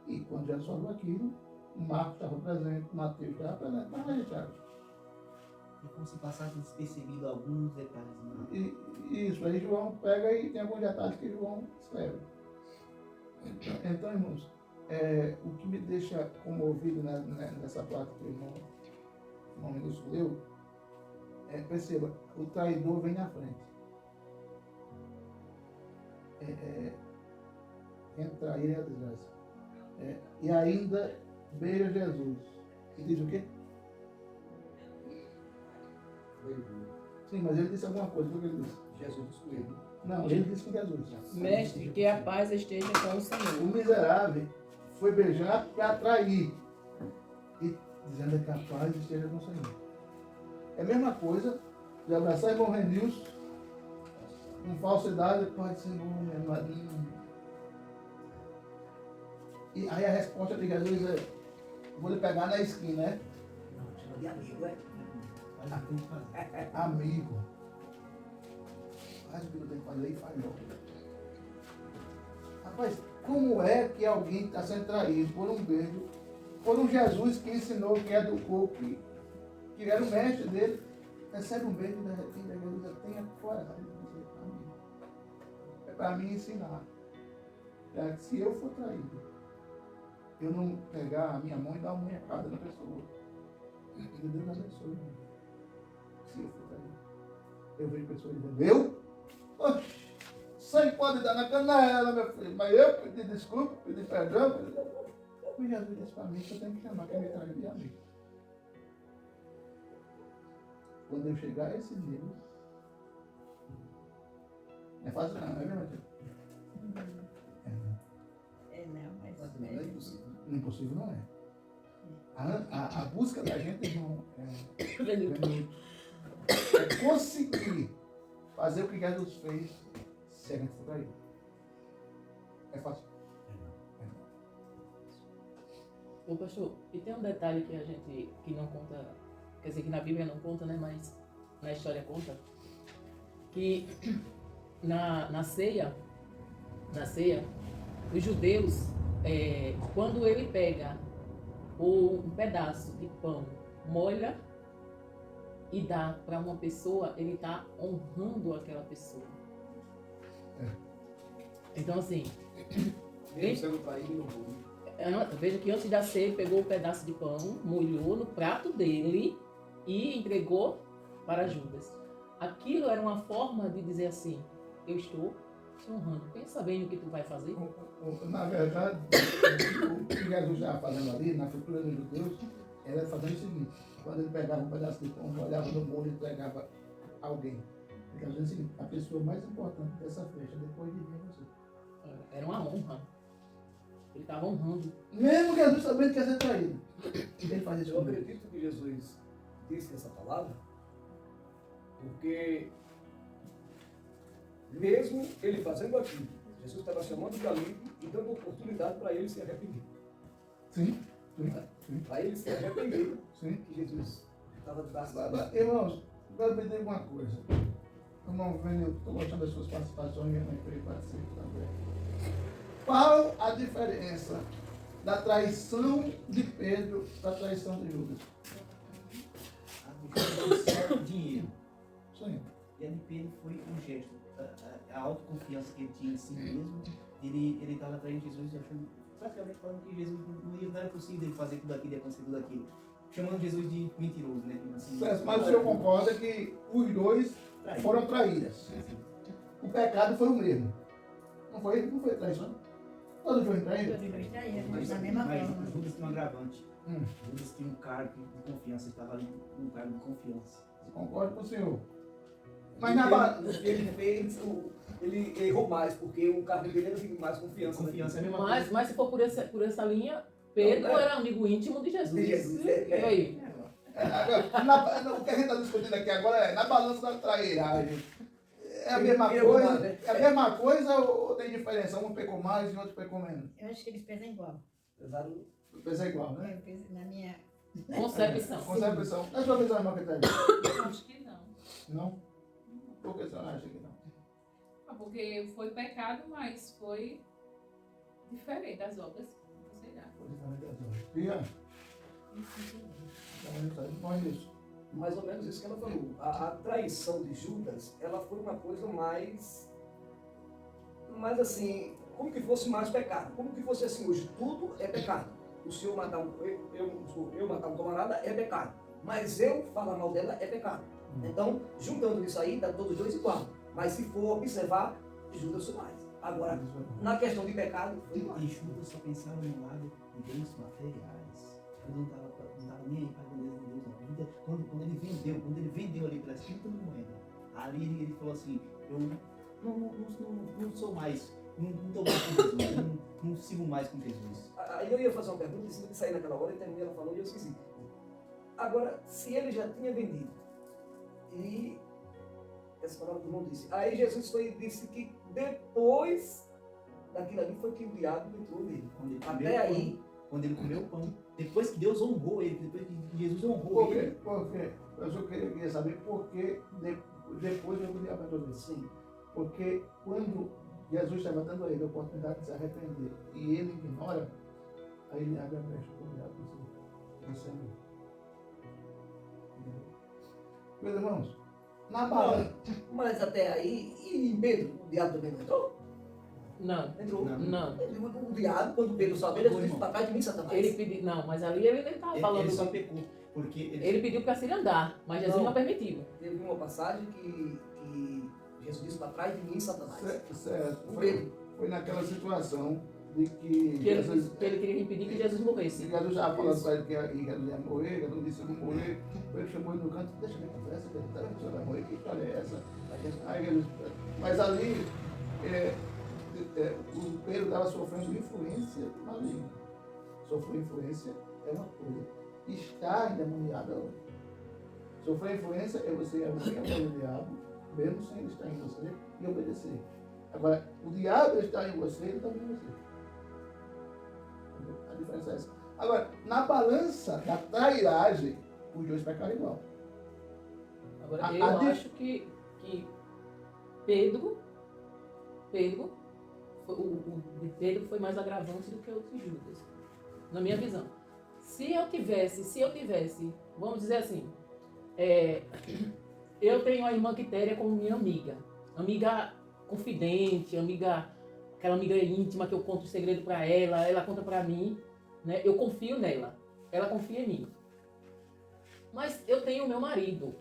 E quando Jesus falou aquilo, Marcos estava presente, Mateus estava presente, mas registrado. É como se passasse despercebido alguns detalhes. Né? Isso, aí João pega e tem alguns detalhes que João escreve. Então, irmãos, o que me deixa comovido nessa placa que o irmão Menos leu, perceba, o traidor vem na frente. Quem trair é a desgraça. E ainda beija Jesus. E diz o quê? Sim, mas ele disse alguma coisa. O que ele disse? Jesus disse com ele. Não, ele disse com Jesus. Mestre, que a paz esteja com o O Senhor. miserável foi beijar para atrair. E dizendo que a paz esteja com o Senhor. É a mesma coisa de abraçar irmão Renilson com falsidade, pode ser meu marido. E aí a resposta de Jesus é: vou lhe pegar na esquina, né? Não, chama de amigo, é? Faz o que tem que fazer. Amigo. Faz o que eu tenho que fazer e faz logo. Rapaz, como é que alguém está sendo traído por um beijo, por um Jesus que ensinou que é do corpo, que era o mestre dele, recebe um beijo e de repente Jesus tenha coragem de dizer amigo. É para mim ensinar. Se eu for traído, eu não pegar a minha mão e dar uma munhecada na pessoa. Que Deus abençoe, irmão. Se eu for traído. Eu vejo pessoas dizendo, eu? Oxe, sangue pode dar na canela, meu filho, mas eu pedi desculpa, pedi perdão. Mas Jesus disse para mim que eu tenho que chamar quem me traz de amigo. Quando eu chegar a esse nível, não é fácil não, é mesmo? Não, mas... Não é impossível. Impossível não é. A busca da gente, irmão, é conseguir fazer o que Jesus fez se a gente for traído. É fácil? Ô pastor, e tem um detalhe que a gente que não conta, quer dizer, que na Bíblia não conta, né? Mas na história conta, que na ceia, os judeus, quando ele pega um pedaço de pão, molha e dá para uma pessoa, ele está honrando aquela pessoa. Então assim, Mesmo sendo traído, não vou. veja que antes da ceia ele pegou um pedaço de pão, molhou no prato dele e entregou para Judas. Aquilo era uma forma de dizer assim, eu estou te honrando. Pensa bem no que tu vai fazer. Na verdade, o que Jesus estava fazendo ali, na cultura dos judeus, era fazendo o seguinte: quando ele pegava um pedaço de pão, olhava no molho e entregava a alguém. Ele estava dizendo o seguinte: a pessoa mais importante dessa festa, depois de mim, é você. Era uma honra. Ele estava honrando. Mesmo Jesus sabendo que ia ser traído. Ele faz isso Eu comigo. acredito que Jesus disse essa palavra, porque mesmo ele fazendo aquilo, Jesus estava chamando de amigo e dando oportunidade para ele se arrepender. Sim, sim, Para ele se arrepender, sim. que Jesus estava de braços Irmãos, eu vou pedir uma coisa. Irmão, estou gostando das suas participações, minha mãe participa também. Qual a diferença da traição de Pedro para a traição de Judas? A diferença é o dinheiro. Sim. E a de Pedro foi um gesto. A autoconfiança que ele tinha em si mesmo, ele estava traindo Jesus, achando, praticamente falando que Jesus não era possível ele fazer tudo aquilo e acontecer tudo aquilo. Chamando Jesus de mentiroso, né? Assim, Mas o senhor concorda que os dois foram traídos. O pecado foi o mesmo. Não foi traição? Todos foram traídos? Todos dois traíram, Mas, da mesma mas forma. Judas tinha um agravante. Hum. Judas tinha um cargo de confiança, ele estava ali com um cargo de confiança. Concordo com o senhor. Mas Mas ele fez, ele errou mais, porque o cargo dele era de mais confiança. Confiança é a mesma Mas se for por essa linha, Pedro Não, era amigo íntimo de Jesus. De Jesus, E aí? o que a gente está discutindo aqui agora é na balança da trairagem. É a mesma Eu coisa? vou, né? É a mesma coisa ou tem diferença? Um pecou mais e outro pecou menos? Eu acho que eles pesam igual. Pesaram. Pensa igual, né? Eu penso na minha... Concepção. Concepção. Na sua visão, irmã Catarina? Acho que não. Não? Por que a senhora acha que não? Porque foi pecado, mas foi diferente das obras. Não sei lá. Por diferente das outras. Pia? Não é isso. Mais ou menos isso que ela falou. A traição de Judas, ela foi uma coisa mais assim, como que fosse mais pecado. Como que fosse assim hoje, tudo é pecado. O senhor matar eu matar um camarada é pecado. Mas eu falar mal dela é pecado. Então, juntando isso aí, dá todos dois igual. Mas se for observar, Judas o mais. Agora, na questão de pecado, foi E mais. Judas só pensava no lado de bens materiais. Ele não estava nem aí para a grandeza de Deus. Não. Quando ele vendeu ali pelas 30 moedas, ali ele falou assim, eu não sou mais, não estou mais com Jesus, não sigo mais com Jesus. Aí eu ia fazer uma pergunta, em cima de sair naquela hora, e terminei ela falando e eu esqueci. Agora, se ele já tinha vendido, e essa palavra do irmão disse, aí Jesus disse que depois daquilo ali foi que o diabo entrou nele. Até aí. Quando ele comeu o pão, depois que Deus honrou ele, depois que Jesus honrou Por quê? ele. Porque eu só queria saber por que depois eu podia abandonar. Sim. Porque quando Jesus estava dando a ele a oportunidade de se arrepender e ele ignora, aí ele abre a brecha para o diabo dizer, você é meu. Entendeu? Meus irmãos, na balança. Mas até aí, e em Pedro, o diabo também não entrou? Não, Entrou. não. O diabo, quando Pedro sabia, ele disse para trás de mim, Satanás. Ele pediu, não, mas ali ele nem estava falando. Ele só pecou, porque Ele pediu para se ele andar, mas Jesus não permitiu. Teve uma passagem que Jesus disse para trás de mim, Satanás. Certo. O Pedro. Foi naquela situação de que Que ele queria impedir que Jesus morresse. Jesus estava falando para ele que Jesus ia morrer, Jesus disse: eu vou morrer. Ele chamou ele no canto, deixa eu conversa, tá vendo que você vai morrer? Que história é essa? Aí Jesus, mas ali, o Pedro estava sofrendo influência maligna. Sofrer influência é uma coisa, estar endemoniado é outra. Sofrer influência é você abrir a mão do diabo, mesmo sem ele estar em você, e obedecer. Agora, o diabo está em você, ele também em você. A diferença é essa. Agora, na balança da trairagem, os dois pecaram igual. Agora, eu acho que Pedro foi mais agravante do que o de Judas, na minha visão. Se eu tivesse, vamos dizer assim, eu tenho a irmã Quitéria como minha amiga confidente, aquela amiga íntima que eu conto o segredo para ela conta para mim, né? Eu confio nela, ela confia em mim. Mas eu tenho o meu marido.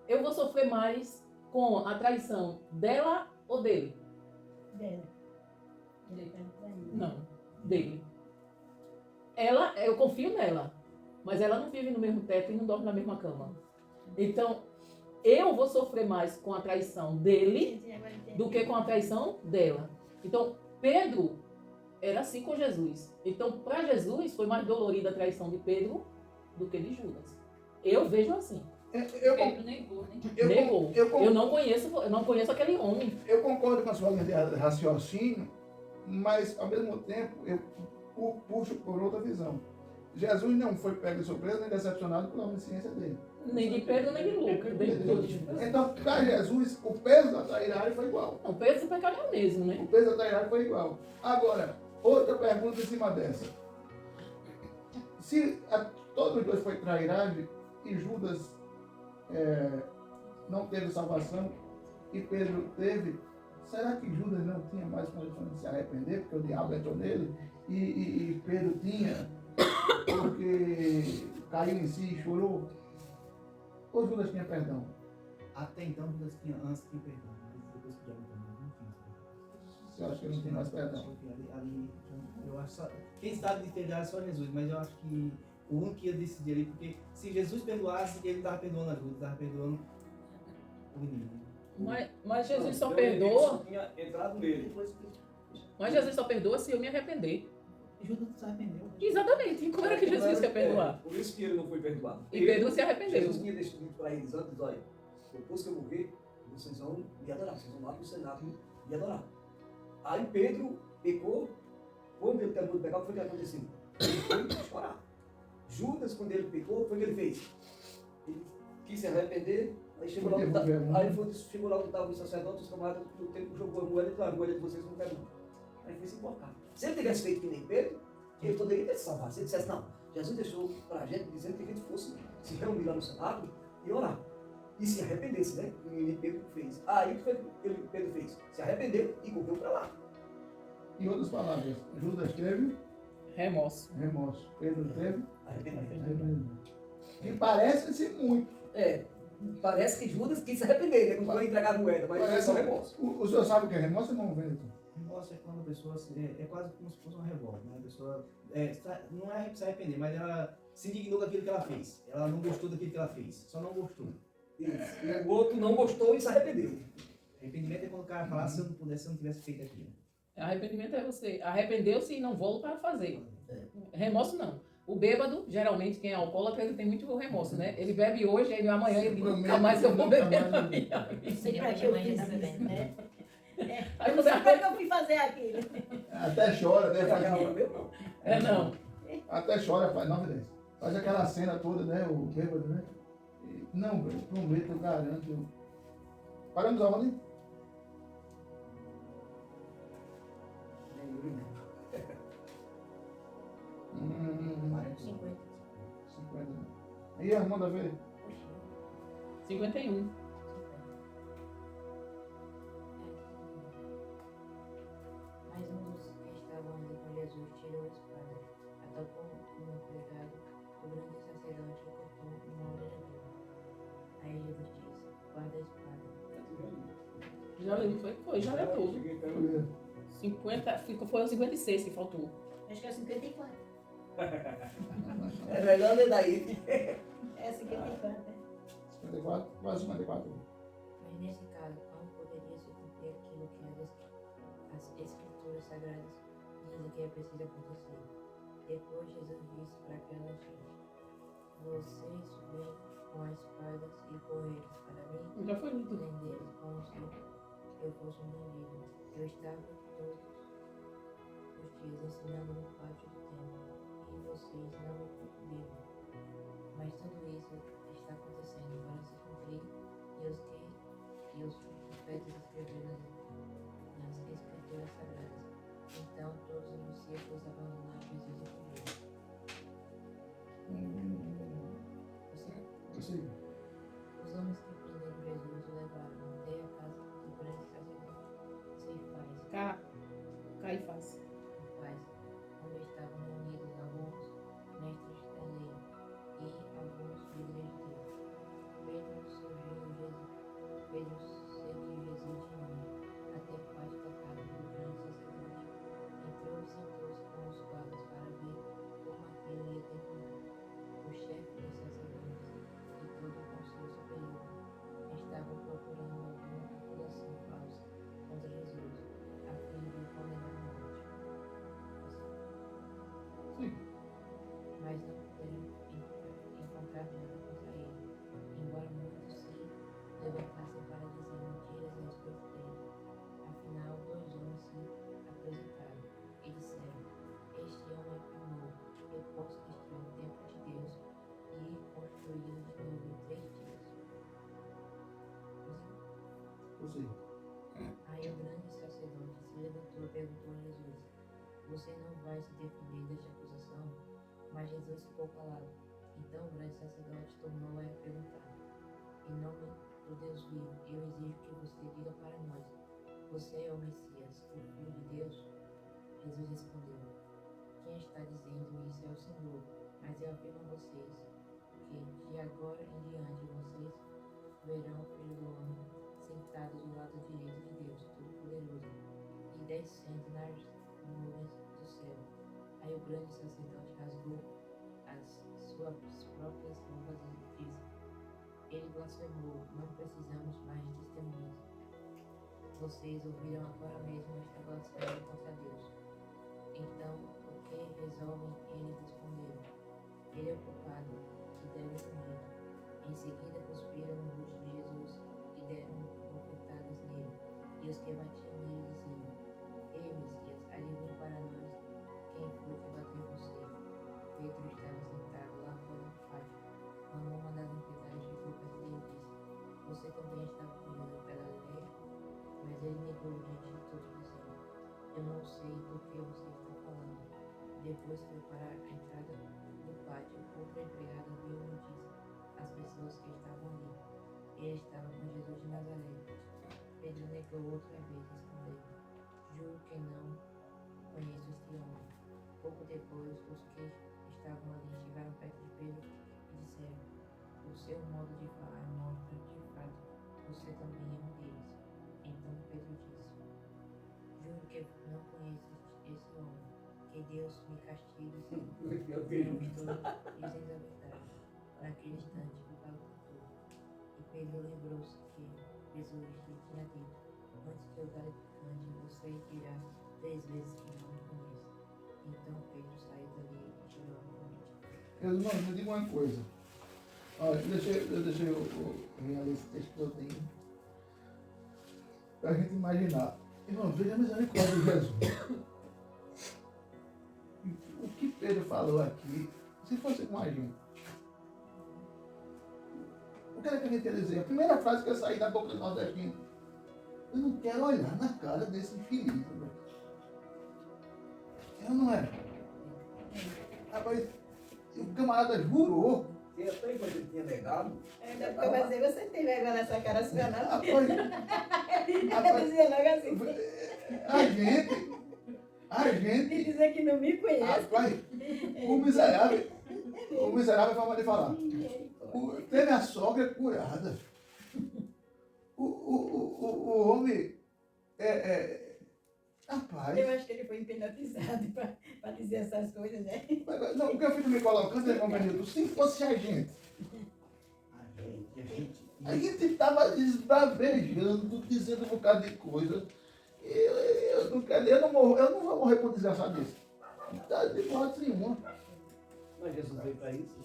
Eu vou sofrer mais com a traição dela ou dele? Dela. Ele tá traindo. Não, dele. Eu confio nela, mas ela não vive no mesmo teto e não dorme na mesma cama. Então, eu vou sofrer mais com a traição dele do que com a traição dela. Então, Pedro era assim com Jesus. Então, para Jesus, foi mais dolorida a traição de Pedro do que de Judas. Eu vejo assim. Pedro negou, né? Negou. Eu não conheço aquele homem. Eu concordo com a sua linha de raciocínio, mas ao mesmo tempo eu puxo por outra visão. Jesus não foi pego de surpresa nem decepcionado pela onisciência dele. Nem de Pedro, nem de Lucas. Nem de todos. Então, para Jesus, o peso da trairagem foi igual. O peso do pecado é o mesmo, né? O peso da trairagem foi igual. Agora, outra pergunta em cima dessa. Se todos os dois foi trairagem e Judas não teve salvação e Pedro teve, será que Judas não tinha mais condições de se arrepender porque o diabo entrou nele e Pedro tinha porque caiu em si e chorou? Ou Judas tinha perdão? Até então, Judas tinha perdão, mas depois que já não tinha. Você acha que ele não tem mais perdão? Ali, eu acho só, quem sabe de perdoar é só Jesus, mas eu acho que o único que ia decidir ali, porque se Jesus perdoasse, ele estava perdoando a Judas, estava perdoando o menino. Mas Jesus só Então, perdoa. ele tinha entrado nele. Mas Jesus só perdoa se eu me arrepender. Judas se arrependeu. Exatamente. Como era que Jesus quer perdoar? Por isso que ele não foi perdoado. E Pedro se arrependeu. Jesus tinha decidido para eles antes, olha, depois que eu morrer, vocês vão me adorar, vocês vão lá para o cenáculo me adorar. Aí Pedro pecou, quando ele terminou de pecar, o que foi que aconteceu? Ele foi chorar. Judas, quando ele pecou, foi o que ele fez? Ele quis se arrepender, aí chegou lá, chegou lá onde estavam os sacerdotes, os camaradas do tempo, jogou a moeda e falou, a moeda de vocês não quero não. Aí foi se enforcar. Se ele tivesse feito que nem Pedro, ele poderia ter se salvado. Se ele dissesse, não, Jesus deixou para a gente dizendo que a gente fosse se reunir lá no cenáculo e orar. e se arrependesse, né? E Pedro fez. Aí o que foi que Pedro fez? Se arrependeu e correu para lá. Em outras palavras, Judas teve Remorso. remorso. Pedro teve Arrependimento. arrependimento. Que parece-se muito. Parece que Judas quis se arrepender, né? Quando foi entregar a moeda, mas é só remorso. O senhor sabe o que é remorso, irmão Wellington? Remorso é quando a pessoa é quase como se fosse uma revolta, né? A pessoa não é se arrepender, mas ela se indignou daquilo que ela fez. Ela não gostou daquilo que ela fez, só não gostou. Isso. E o outro não gostou e se arrependeu. Arrependimento é quando o cara fala, se eu não pudesse, se eu não tivesse feito aquilo. Arrependimento é você arrependeu-se e não volta a fazer. Remorso não. O bêbado, geralmente, quem é alcoólatra, ele tem muito remorso, né? Ele bebe hoje, aí amanhã ele nunca mais eu vou beber na minha vida. Não sei pra que eu fiz isso, né? Aí Eu não você sei pra que eu fui fazer aquilo. Até chora, né? Não. É, não. Até chora, faz, não, Fidesz. Faz aquela cena toda, né? O bêbado, né? Não, velho, prometo, eu garanto. Paramos aonde? Agora 50. 50. Aí, manda ver. 51. Mas um dos que estavam ali com Jesus tirou a espada, atacou um empregado, o grande sacerdote e cortou uma orelha dele. Aí Jesus disse: guarda a espada. Já leu, foi, já leu tudo. 50, foi o 56 que faltou. Acho que é 54. É melhor ler daí. É 54, né? 54, quase 54. Mas nesse caso, como poderia se cumprir aquilo que as escrituras sagradas dizem que é preciso acontecer? Depois Jesus disse para aquela gente: vocês vêm com as espadas e correios para mim, Já foi lido. prender como se eu fosse um bandido. Eu estava todos os dias ensinando no pátio do templo e vocês não me cumpriram. Mas tudo isso está acontecendo para se cumprir e os profetas escreveram nas escrituras sagradas. Então todos os discípulos abandonaram Jesus e correram. Sim. Os homens que prenderam Jesus o levaram até a casa do grande sacerdote Caifás. onde estavam reunidos alguns mestres da lei e alguns líderes de Deus. Pedro seguiu Jesus de longe até parte da casa do grande sacerdote. Entrou e sentou-se com os guardas para ver como aquilo ia terminar. O chefe dos sacerdotes e todo o conselho superior estavam procurando alguma acusação falsa contra Jesus, a fim de o condenar à morte. Sim. Mas não puderam encontrar nada contra ele, embora muitos se levantassem para dizer mentiras a respeito dele. Afinal, dois homens se apresentaram e disseram: este homem afirmou: eu posso destruir o templo de Deus e construí-lo de novo em 3 dias. Sim. Aí o grande sacerdote se levantou e perguntou a Jesus: você não vai se defender desta acusação? Mas Jesus ficou calado. Então o grande sacerdote tornou a perguntar: em nome do Deus vivo, eu exijo que você diga para nós: você é o Messias, o Filho de Deus? Jesus respondeu: quem está dizendo isso é o Senhor, mas eu afirmo a vocês que de agora em diante vocês verão o Filho do Homem sentado do lado direito de Deus Todo-Poderoso e descendo nas nuvens do céu. Aí o grande sacerdote rasgou as suas próprias roupas e disse: ele blasfemou, não precisamos mais de testemunhas. Vocês ouviram agora mesmo esta blasfêmia contra Deus. Então, o que resolvem? Eles responderam: ele é o culpado, que deve morrer. Em seguida cuspiram no rosto de Jesus e deram bofetadas nele. E os que batiam nele diziam: ei, Messias, adivinhe para nós quem foi que bateu em você. Pedro estava sentado lá fora do pátio, quando uma das empregadas chegou perto dele e disse: você também estava com Jesus pela Galileia? Mas ele negou diante de todos, dizendo: eu não sei do que você está falando. Depois foi para a entrada do pátio. Outra empregada viu e disse às pessoas que estavam ali: Ele estava com Jesus de Nazaré. Pedro negou outra vez, respondendo: Juro que não conheço este homem. Pouco depois, os que estavam ali chegaram perto de Pedro e disseram: O seu modo de falar mostra de fato você também é um deles. Então Pedro disse: Juro que não conheço esse homem. Que Deus me castigue se não estou dizendo a verdade. Naquele instante, o galo cantou. E Pedro lembrou-se que Jesus lhe tinha dito: Antes que o galo cante, você dirá 3 vezes que não me conhece. Então Pedro saiu dali e chorou novamente. Irmão, me diga uma coisa. Olha, deixa eu realizar esse texto todinho. Para a gente imaginar. Irmão, veja a misericórdia de Jesus. O que Pedro falou aqui, se fosse com a gente, o que era que a gente ia dizer? A primeira frase que ia sair da boca do nordestino: eu não quero olhar na cara desse infeliz. Eu não é. Rapaz, o camarada jurou. E até quando ele tinha negado, Ainda porque eu vou dizer, você tem vergonha nessa cara sua, não? Rapaz, Eu dizia logo assim, a gente, e dizer que não me conhece. rapaz, o miserável é a forma de falar. Teve a sogra curada. O homem rapaz. Eu acho que ele foi hipnotizado para dizer essas coisas, né? Não, o que eu fico me colocando é, companheiro, se fosse a gente estava esbravejando, dizendo um bocado de coisa. Eu não vou morrer por desgraçado desse. Tá de modo nenhuma. mas Jesus veio para isso.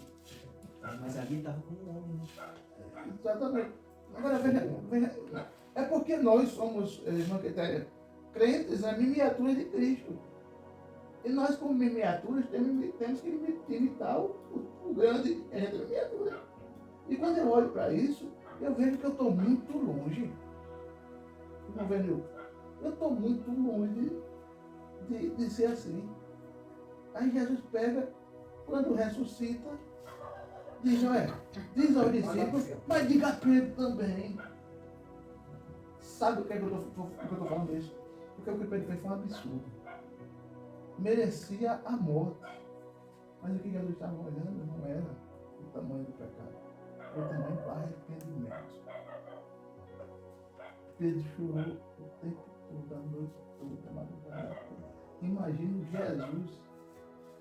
Mas ali estava como um homem, né? Exatamente. Agora, veja, é porque nós somos, irmão Quitéria, crentes na miniatura de Cristo. E nós, como miniaturas, temos que imitar o grande, a gente é miniatura. E quando eu olho para isso, eu vejo que eu estou muito longe. Não vendo? Eu estou muito longe de ser assim. Aí Jesus pega, quando ressuscita, diz aos discípulos, mas diga a Pedro também. Sabe o que, eu estou falando isso? Porque o que Pedro fez foi um absurdo. Merecia a morte. Mas o que Jesus estava olhando não era o tamanho do pecado. Era o tamanho do arrependimento. Pedro chorou o tempo todo, a noite toda, a madrugada. Imagina Jesus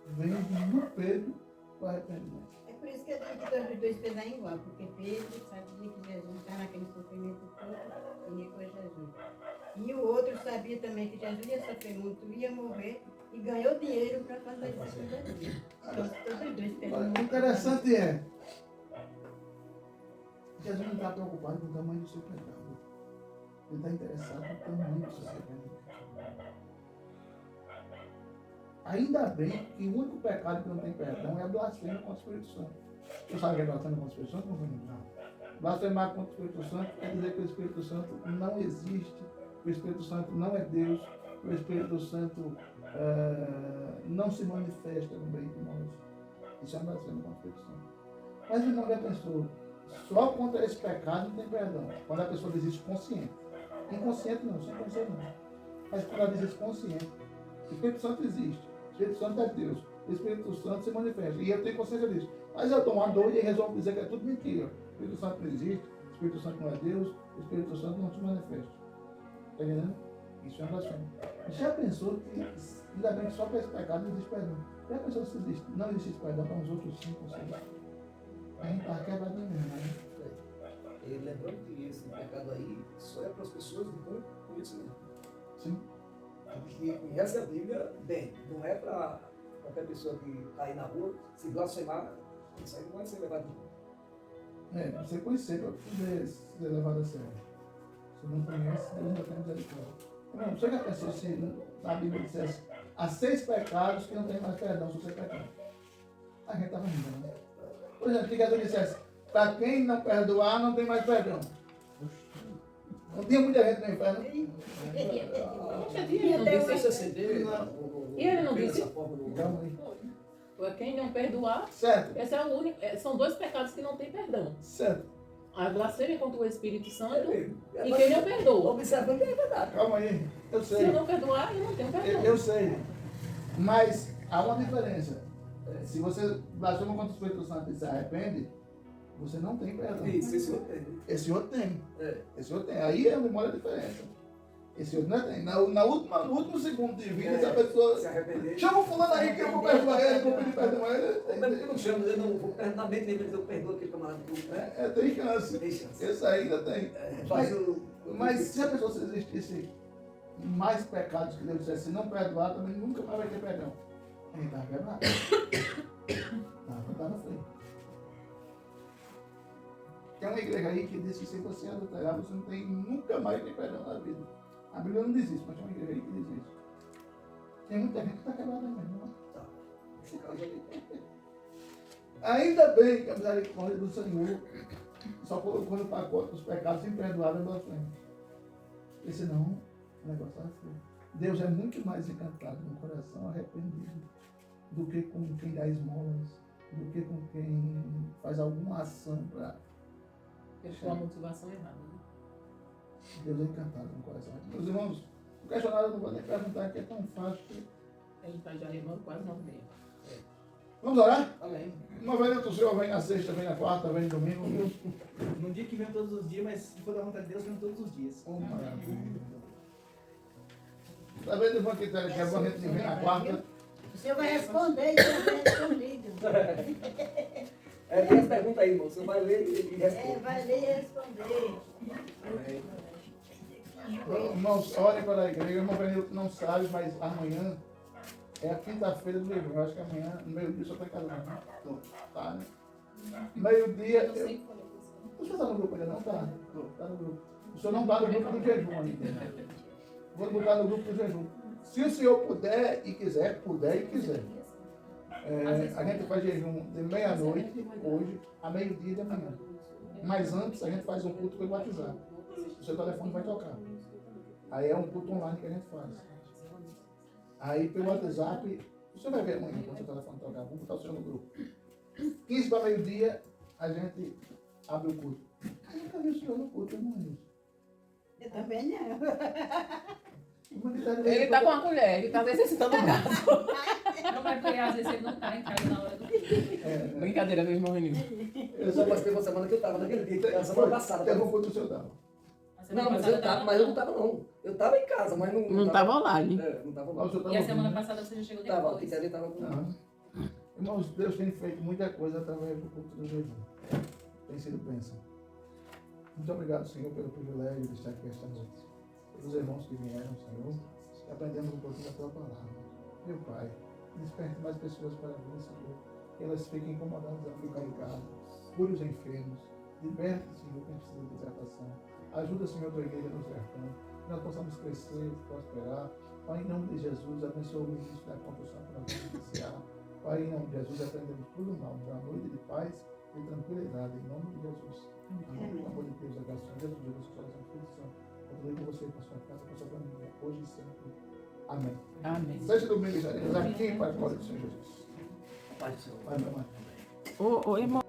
vendo no Pedro o arrependimento. É por isso que eu digo que os dois pesaram igual, porque Pedro sabia que Jesus estava naquele sofrimento todo e negou Jesus. E o outro sabia também que Jesus ia sofrer muito, ia morrer e ganhou dinheiro para fazer isso com Jesus. Então, todos os dois pesaram. O interessante é, Jesus não está preocupado com o tamanho do seu pecado. Ele está interessado no tamanho do seu pecado. Ainda bem que o único pecado que não tem perdão é a blasfêmia contra o Espírito Santo. Você sabe o que é blasfêmia contra o Espírito Santo? Não. Blasfemar contra o Espírito Santo quer dizer que o Espírito Santo não existe, que o Espírito Santo não é Deus, que o Espírito Santo não se manifesta no meio de nós. Isso é blasfêmia contra o Espírito Santo. Mas o irmão já pensou, só contra esse pecado não tem perdão. Quando a pessoa diz isso consciente. Inconsciente não, sem conhecer não. Mas quando ela diz isso consciente, o Espírito Santo existe. O Espírito Santo é Deus. O Espírito Santo se manifesta. E eu tenho consciência disso. Mas eu tomo uma dor e resolvo dizer que é tudo mentira. O Espírito Santo não existe. O Espírito Santo não é Deus. O Espírito Santo não se manifesta. Está entendendo? Isso é uma blasfêmia. Já pensou que, ainda bem que só para esse pecado não existe perdão. Já pensou se não existe perdão para os outros 5 ou 6? A gente está quebrado mesmo, né? E lembrando que esse pecado aí só é para as pessoas de bom conhecimento. Sim. Que conhece a Bíblia bem. Não é para qualquer pessoa que está aí na rua, se blasfemar, isso aí não vai ser levado de boa. Você conhecer para poder ser levado a sério. Se não conhece, Deus não tem misericórdia. Não, você já pensou se na Bíblia dissesse há 6 pecados que não tem mais perdão se você pecar? A gente estava rindo, né? Por exemplo, que Jesus dissesse, para quem não perdoar, não tem mais perdão. Não tinha muita gente no inferno. Ele não disse. E ele não disse? Calma aí. Para quem não perdoar, Certo, esse é o único. São 2 pecados que não tem perdão. certo. A blasfêmia contra o Espírito Santo É, e quem não perdoa. Observando é verdade. Calma aí, eu Se eu sei. não perdoar, eu não tenho perdão. Eu sei. Mas há uma diferença. Se você blasfema contra o Espírito Santo e se arrepende, você não tem perdão. Isso eu entendo. Esse outro tem. É. Esse outro tem. Aí é onde mora a diferença. Esse outro não tem. No último segundo de vida, se a pessoa. Se arrepender. Chama o fulano aí que eu vou perdoar ele, vou pedir perdão a Como é que eu ele. não chamo? Eu não vou na mente dele, eu perdoo aquele camarada que eu. Tem chance. Tem chance. Esse ainda tem. Faz Mas se a pessoa se existisse mais pecados que Deus dissesse, se não perdoar, também nunca mais vai ter perdão. Ele está quebrado. Tá na frente. Tem uma igreja aí que diz que se você adulterar, você não tem nunca mais ter perdão na vida. A Bíblia não diz isso, mas tem uma igreja aí que diz isso. Tem muita gente que está quebrada mesmo, não é? Esse caso aí. Ainda bem que a misericórdia do Senhor só colocou no pacote os pecados imperdoáveis e blasfêmios. Porque senão o negócio vai ser. Deus é muito mais encantado no coração arrependido do que com quem dá esmolas, do que com quem faz alguma ação para. Com a motivação errada. Né? Deus é encantado no coração. Meus irmãos, o questionário eu não vou nem perguntar, que é tão fácil. A gente está já lembrando quase 9h30. Vamos orar? Amém. Uma vez o Senhor vem na sexta, vem na quarta, vem no domingo. Num dia que vem todos os dias, mas se for da vontade de Deus, vem todos os dias. Oh, maravilha. Tá vendo, irmão, que é bom a gente vir na quarta? O senhor vai responder e eu vai respondido. Tem essa pergunta aí, irmão. Você vai ler e responde. Vai ler e responder. Amém. Irmãos, olhem para a igreja. O irmão Benilton não sabe, mas amanhã é a quinta-feira do livro. Eu acho que amanhã, no meio-dia, só está em casa não. Tô. Tá, né? Meio-dia. Eu sei que falei com você. Você está no grupo ainda não? Tá. Tô, tá no grupo. O senhor não está no grupo do jejum ainda. Vou botar no grupo do jejum. Se o senhor puder e quiser, a gente faz jejum de meia-noite, hoje, a meio-dia de amanhã. Mas antes a gente faz um culto pelo WhatsApp. O seu telefone vai tocar. Aí é um culto online que a gente faz. Aí pelo WhatsApp, o senhor vai ver amanhã quando o seu telefone tocar. Vamos botar o senhor no grupo. 15 para meio-dia, a gente abre o culto. Eu nunca vi o senhor no culto, irmão. Eu também não. Ele está com a colher, ele está necessitando um braço. Não vai porque às vezes ele não está em casa na hora do Brincadeira, meu irmão Renil. Eu Só só mas teve uma semana que eu estava naquele dia, na semana passada. Teve um culto do senhor dava. Não, mas eu não estava não. Eu estava em casa, mas não. Não estava online. Não estava Mas o senhor não. E a estava semana ouvindo, né? passada você já chegou Estava, o depois. Quitério estava com. Não. Irmãos, Deus tem feito muita coisa através do culto do jejum. Tem sido bênção. Muito obrigado, Senhor, pelo privilégio de estar aqui esta noite. Pelos irmãos que vieram, Senhor, e aprendemos um pouquinho da tua palavra. Meu Pai, desperte mais pessoas para vir, Senhor, que elas fiquem incomodadas a ficar em casa. Cure os enfermos. Liberte, Senhor, quem precisa de libertação. Ajuda, Senhor, a tua igreja nos sertão. Que nós possamos crescer, prosperar. Pai, em nome de Jesus, abençoa o ministro da construção que nós vamos iniciar. Pai, em nome de Jesus, aprendemos tudo mal. Uma noite de paz e tranquilidade. Em nome de Jesus. Amém. Pelo amor de Deus, a graça de Jesus, Jesus, coração de Cristo. Eu com você, com a sua casa, com a sua família, hoje e sempre. Amém. Amém. Sexta domingo estaremos aqui para a glória do Senhor Jesus. Paz do Senhor. Vai, meu irmão. Ô, irmão.